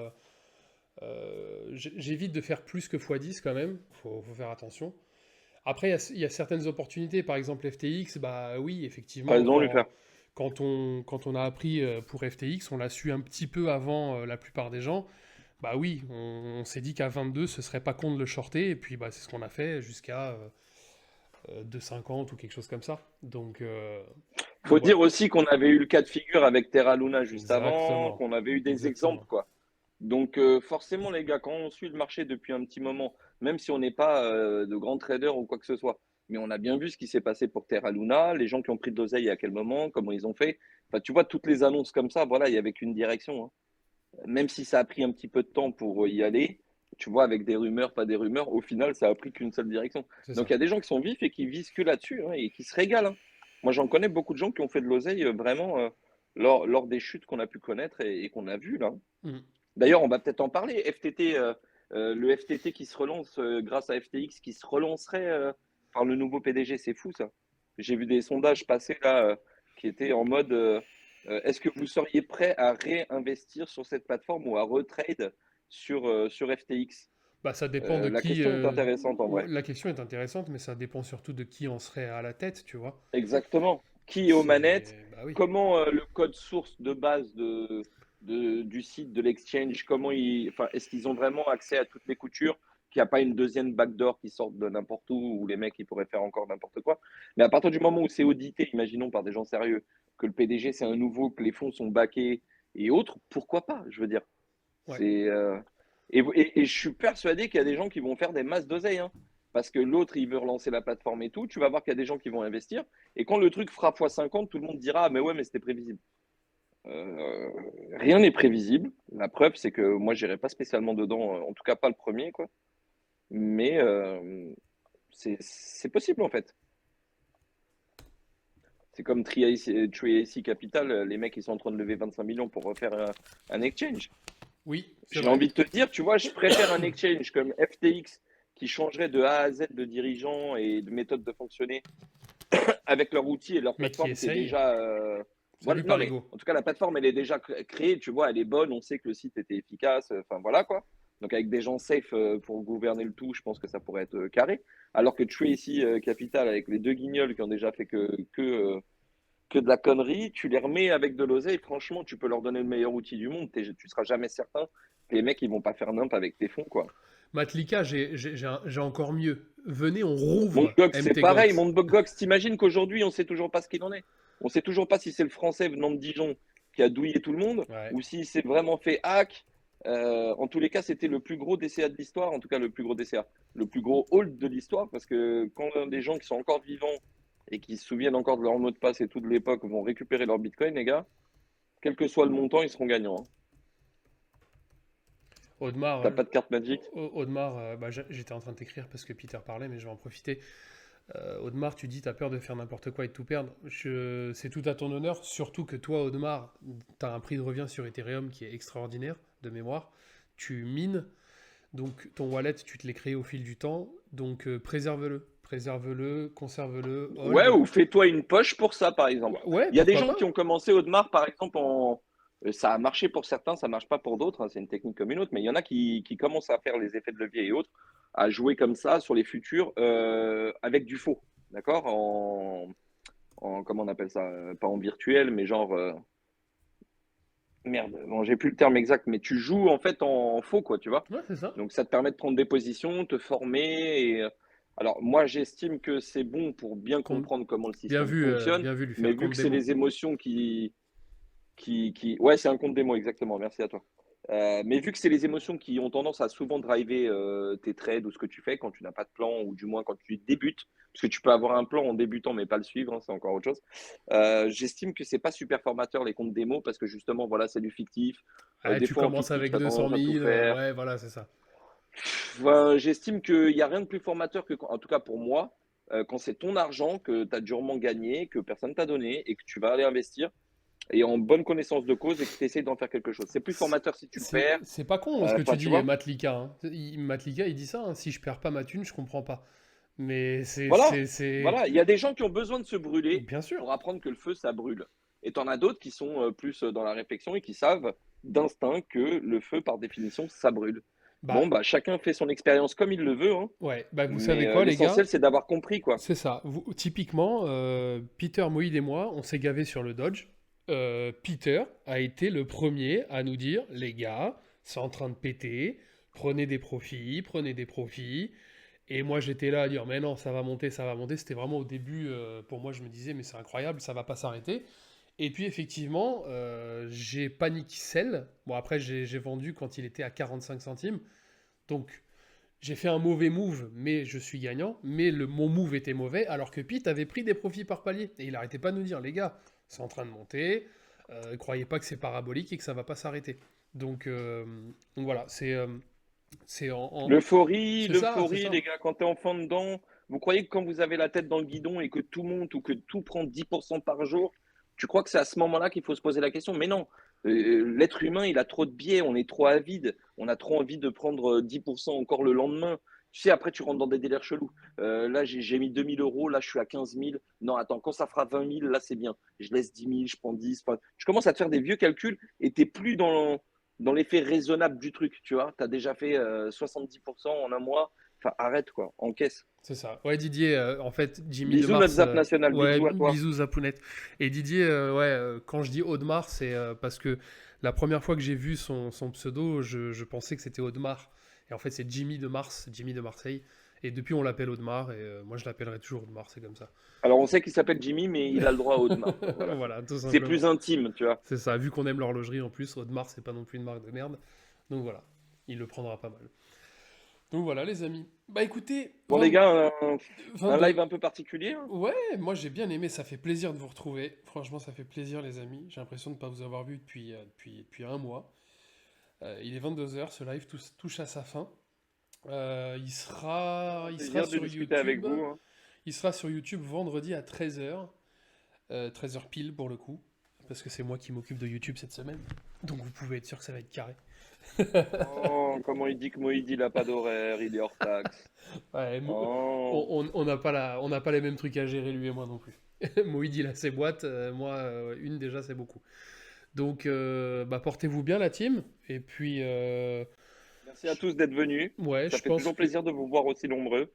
j'évite de faire plus que x10 quand même. Faut faire attention. Après, il y a certaines opportunités. Par exemple, FTX, bah oui, T'as effectivement, raison de lui faire. quand on a appris pour FTX, on l'a su un petit peu avant la plupart des gens. Bah oui, on s'est dit qu'à 22, ce serait pas con de le shorter. Et puis, bah, c'est ce qu'on a fait jusqu'à 2,50 ou quelque chose comme ça. Faut Donc dire voilà. aussi qu'on avait eu le cas de figure avec Terra Luna juste avant, Exactement. qu'on avait eu des exemples, Exactement. quoi. Donc forcément, les gars, quand on suit le marché depuis un petit moment, même si on n'est pas de grands traders ou quoi que ce soit, mais on a bien vu ce qui s'est passé pour Terra Luna, les gens qui ont pris de l'oseille à quel moment, comment ils ont fait. Enfin, tu vois, toutes les annonces comme ça, voilà, il y avait qu'une direction, hein. Même si ça a pris un petit peu de temps pour y aller, tu vois, avec des rumeurs, pas des rumeurs, au final, ça a pris qu'une seule direction. C'est Donc ça. il y a des gens qui sont vifs et qui visent que là-dessus, hein, et qui se régalent, hein. Moi, j'en connais beaucoup de gens qui ont fait de l'oseille vraiment lors des chutes qu'on a pu connaître et qu'on a vues là. Mm. D'ailleurs, on va peut-être en parler. FTT, le FTT qui se relance grâce à FTX, qui se relancerait par le nouveau PDG, c'est fou ça. J'ai vu des sondages passer là qui étaient en mode est-ce que vous seriez prêt à réinvestir sur cette plateforme ou à retrade sur FTX? Bah, ça dépend de La qui. question est intéressante en Ouais, vrai. la question est intéressante, mais ça dépend surtout de qui en serait à la tête, tu vois. Exactement. Qui est aux manettes? C'est. Bah oui. Comment le code source de base du site, de l'exchange, enfin, est-ce qu'ils ont vraiment accès à toutes les coutures? Qu'il n'y a pas une deuxième backdoor qui sorte de n'importe où les mecs ils pourraient faire encore n'importe quoi. Mais à partir du moment où c'est audité, imaginons par des gens sérieux, que le PDG c'est un nouveau, que les fonds sont backés et autres, pourquoi pas? Je veux dire, Ouais. c'est et je suis persuadé qu'il y a des gens qui vont faire des masses d'oseille, hein, parce que l'autre il veut relancer la plateforme et tout. Tu vas voir qu'il y a des gens qui vont investir et quand le truc fera x50, tout le monde dira ah, mais ouais mais c'était prévisible. Euh, Rien n'est prévisible. La preuve, c'est que moi, j'irai pas spécialement dedans, en tout cas pas le premier, quoi. Mais c'est possible en fait. C'est comme Triac Capital, les mecs, ils sont en train de lever 25 millions pour refaire un exchange. Oui, c'est J'ai vrai. envie de te dire, tu vois, je préfère un exchange comme FTX qui changerait de A à Z de dirigeants et de méthodes de fonctionner avec leur outil et leur Mais qui plateforme qui est essaye. déjà. Voilà. Salut Non, mais Parigo. en tout cas, la plateforme, elle est déjà créée, tu vois, elle est bonne, on sait que le site était efficace, enfin voilà quoi. Donc avec des gens safe pour gouverner le tout, je pense que ça pourrait être carré. Alors que Tracy Capital, avec les deux guignols qui ont déjà fait que de la connerie, tu les remets avec de l'oseille, franchement, tu peux leur donner le meilleur outil du monde, tu seras jamais certain que les mecs, ils vont pas faire nimp avec tes fonds, quoi. Matlika, j'ai encore mieux. Venez, on rouvre Montgox, c'est MT pareil. Gox. Montgox, t'imagines qu'aujourd'hui, on sait toujours pas ce qu'il en est. On sait toujours pas si c'est le français venant de Dijon qui a douillé tout le monde Ouais. ou s'il s'est vraiment fait hack. En tous les cas, c'était le plus gros DCA de l'histoire, en tout cas le plus gros DCA, le plus gros hold de l'histoire, parce que quand des gens qui sont encore vivants et qui se souviennent encore de leur mot de passe et tout de l'époque vont récupérer leur bitcoin, les gars, quel que soit le montant, ils seront gagnants, hein. Audemars, T'as pas de carte Magic? Audemars, bah, j'étais en train de t'écrire parce que Peter parlait, mais je vais en profiter. Audemars, tu dis, t'as peur de faire n'importe quoi et de tout perdre. C'est tout à ton honneur, surtout que toi, Audemars, t'as un prix de revient sur Ethereum qui est extraordinaire, de mémoire. Tu mines, donc ton wallet, tu te l'es créé au fil du temps, donc préserve-le. Préserve-le, conserve-le, Ouais, hold. ou fais-toi une poche pour ça, par exemple. Ouais, ouais, Il y a des pourquoi gens pas? qui ont commencé Audemars, par exemple, ça a marché pour certains, ça marche pas pour d'autres, hein, c'est une technique comme une autre, mais il y en a qui commencent à faire les effets de levier et autres, à jouer comme ça sur les futurs avec du faux, d'accord? Comment on appelle ça? Pas en virtuel, mais genre, merde, bon, j'ai plus le terme exact, mais tu joues en fait en faux, quoi, tu vois? Ouais, c'est ça. Donc ça te permet de prendre des positions, te former. Alors moi j'estime que c'est bon pour bien Compte- comprendre comment le système fonctionne, Bien vu lui mais faire vu compte que c'est démo. les émotions Ouais, c'est un compte démo, exactement, merci à toi. Mais vu que c'est les émotions qui ont tendance à souvent driver tes trades ou ce que tu fais quand tu n'as pas de plan ou du moins quand tu débutes, parce que tu peux avoir un plan en débutant mais pas le suivre, hein, c'est encore autre chose. J'estime que c'est pas super formateur les comptes démo parce que justement voilà c'est du fictif. Ah, Des tu fois en commences fictif avec tu as 200 tendance à tout 000, faire. ouais, voilà, c'est ça. J'estime qu'il n'y a rien de plus formateur que, en tout cas pour moi, quand c'est ton argent que tu as durement gagné, que personne t'a donné et que tu vas aller investir et en bonne connaissance de cause et que tu essaies d'en faire quelque chose. C'est plus formateur si tu le perds. C'est pas con ce que tu Enfin, tu dis, vois. Matlika. Hein. Matlika, il dit ça, hein, si je perds pas ma thune, je comprends pas. Mais Voilà, voilà. Il y a des gens qui ont besoin de se brûler Bien sûr. pour apprendre que le feu, ça brûle. Et tu en as d'autres qui sont plus dans la réflexion et qui savent d'instinct que le feu, par définition, ça brûle. Bah, Bon, bah, chacun fait son expérience comme il le veut, hein. ouais, bah vous Mais savez quoi, les gars? l'essentiel, c'est d'avoir compris, quoi. C'est ça. Typiquement, Peter, Moïd et moi, on s'est gavé sur le Dodge. Peter a été le premier à nous dire, les gars, c'est en train de péter, prenez des profits, prenez des profits. Et moi, j'étais là à dire, mais non, ça va monter, ça va monter. C'était vraiment au début, pour moi, je me disais, mais c'est incroyable, ça va pas s'arrêter. Et puis, effectivement, j'ai panic sell. Bon, après, j'ai vendu quand il était à 45 centimes. Donc, j'ai fait un mauvais move, mais je suis gagnant. Mais mon move était mauvais, alors que Pete avait pris des profits par palier. Et il arrêtait pas de nous dire, les gars, c'est en train de monter. Croyez pas que c'est parabolique et que ça va pas s'arrêter. Donc, euh, donc voilà, c'est L'euphorie, c'est ça, c'est l'euphorie, ça. les gars, quand t'es enfant dedans, vous croyez que quand vous avez la tête dans le guidon et que tout monte ou que tout prend 10% par jour, tu crois que c'est à ce moment-là qu'il faut se poser la question? Mais non. L'être humain, il a trop de biais, on est trop avide, on a trop envie de prendre 10% encore le lendemain. Tu sais, après, tu rentres dans des délires chelous. Là, j'ai mis 2 000 euros, là, je suis à 15 000. Non, attends, quand ça fera 20 000, là, c'est bien. Je laisse 10 000, je prends 10. Enfin, je commence à te faire des vieux calculs et t'es plus dans l'effet raisonnable du truc, tu vois. Tu as déjà fait 70% en un mois. Enfin, arrête, quoi. Encaisse. C'est ça. Ouais, Didier, en fait, Jimmy de Bisous, notre Mars, Zap National. ouais, Bisous à toi. bisous Zapounette. Et Didier, ouais, quand je dis Audemars, c'est parce que la première fois que j'ai vu son pseudo, je pensais que c'était Audemars. Et en fait, c'est Jimmy de Mars, Jimmy de Marseille. Et depuis, on l'appelle Audemars, et moi, je l'appellerai toujours Audemars, c'est comme ça. Alors, on sait qu'il s'appelle Jimmy, mais il a le droit à Audemars. Voilà. Voilà, tout C'est simplement. plus intime, tu vois. C'est ça. Vu qu'on aime l'horlogerie en plus, Audemars, c'est pas non plus une marque de merde. Donc voilà, il le prendra pas mal. Donc voilà, les amis. Bah écoutez, Bon, les gars, un 22. live un peu particulier, hein. Ouais, moi j'ai bien aimé, ça fait plaisir de vous retrouver. Franchement, ça fait plaisir, les amis. J'ai l'impression de ne pas vous avoir vu depuis un mois. Il est 22 h, ce live touche à sa fin. Il sera Plaisir de sur discuter avec YouTube. vous, hein. Il sera sur YouTube vendredi à 13 h. 13 h pile pour le coup. Parce que c'est moi qui m'occupe de YouTube cette semaine. Donc vous pouvez être sûr que ça va être carré. Oh, comment il dit que Moïd, il a pas d'horaire, il est hors taxe. Ouais, Oh. on n'a pas on n'a pas les mêmes trucs à gérer, lui et moi non plus. Moïd, il a ses boîtes, moi, une déjà, c'est beaucoup. Donc, bah, portez-vous bien, la team. Et puis, Merci à tous d'être venus. ouais, Ça je fait pense toujours que. plaisir de vous voir aussi nombreux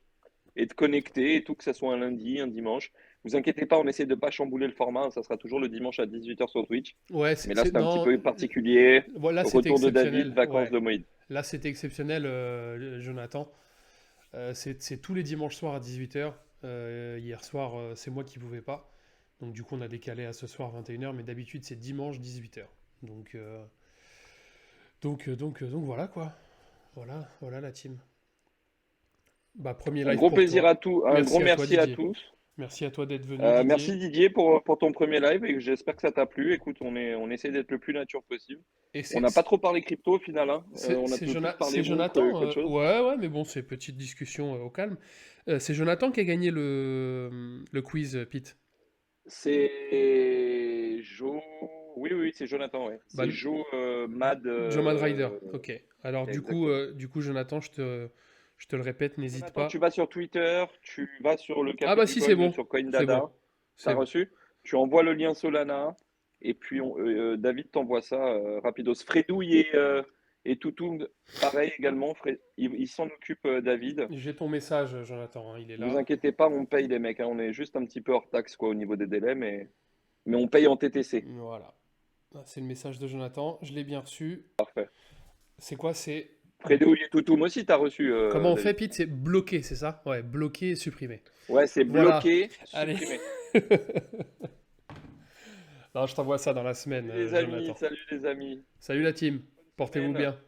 et de connecter et tout, que ce soit un lundi, un dimanche. Vous inquiétez pas, on essaie de pas chambouler le format. Ça sera toujours le dimanche à 18h sur Twitch. Ouais, Mais là, c'était un petit non, peu particulier. voilà, c'était Retour de David, exceptionnel. vacances Ouais, de Moïd. là, c'était exceptionnel, Jonathan. C'est tous les dimanches soirs à 18 h. Hier soir, c'est moi qui pouvais pas. Donc, du coup, on a décalé à ce soir 21 h. Mais d'habitude, c'est dimanche 18 h. Donc, donc voilà quoi. Voilà la team. Bah, premier Un live gros pour plaisir toi. à tous, un gros Merci à toi, merci à Didier. tous. Merci à toi d'être venu, Didier. Merci Didier pour ton premier live et j'espère que ça t'a plu. Écoute, on essaie d'être le plus nature possible. Et On n'a pas trop parlé crypto au final, hein. On a plus parlé c'est vous Jonathan. qu'autre chose. Ouais, mais bon, c'est petite discussion au calme. C'est Jonathan qui a gagné le quiz, Pete. C'est Jo. Oui, oui, c'est Jonathan, ouais. Bah, C'est Jo Mad. Joe Man Rider. Ok. Alors, Exactement. du coup, Jonathan, je te le répète, n'hésite Jonathan, tu pas. vas sur Twitter, tu vas sur le Ah, Café bah, du si, c'est Coin bon. sur C'est bon. CoinDada. T'as C'est bon. reçu? Tu envoies le lien Solana et puis David t'envoie ça rapidos. Fredouille et Toutou, pareil également. Il s'en occupe, David. J'ai ton message, Jonathan, hein, il est Vous là. inquiétez pas, on paye les mecs, hein. On est juste un petit peu hors taxe quoi, au niveau des délais, mais on paye en TTC. Voilà. Ah, c'est le message de Jonathan. Je l'ai bien reçu. Parfait. C'est quoi? C'est. Fredouille et Toutou, moi aussi t'as reçu, Comment on fait, David. Pete? C'est bloquer, c'est ça? Ouais, bloquer et supprimer. Ouais, c'est Voilà. bloqué, Allez. supprimé. Non, je t'envoie ça dans la semaine, Salut les amis, Jonathan. salut les amis. Salut la team. Portez-vous Semaine. bien.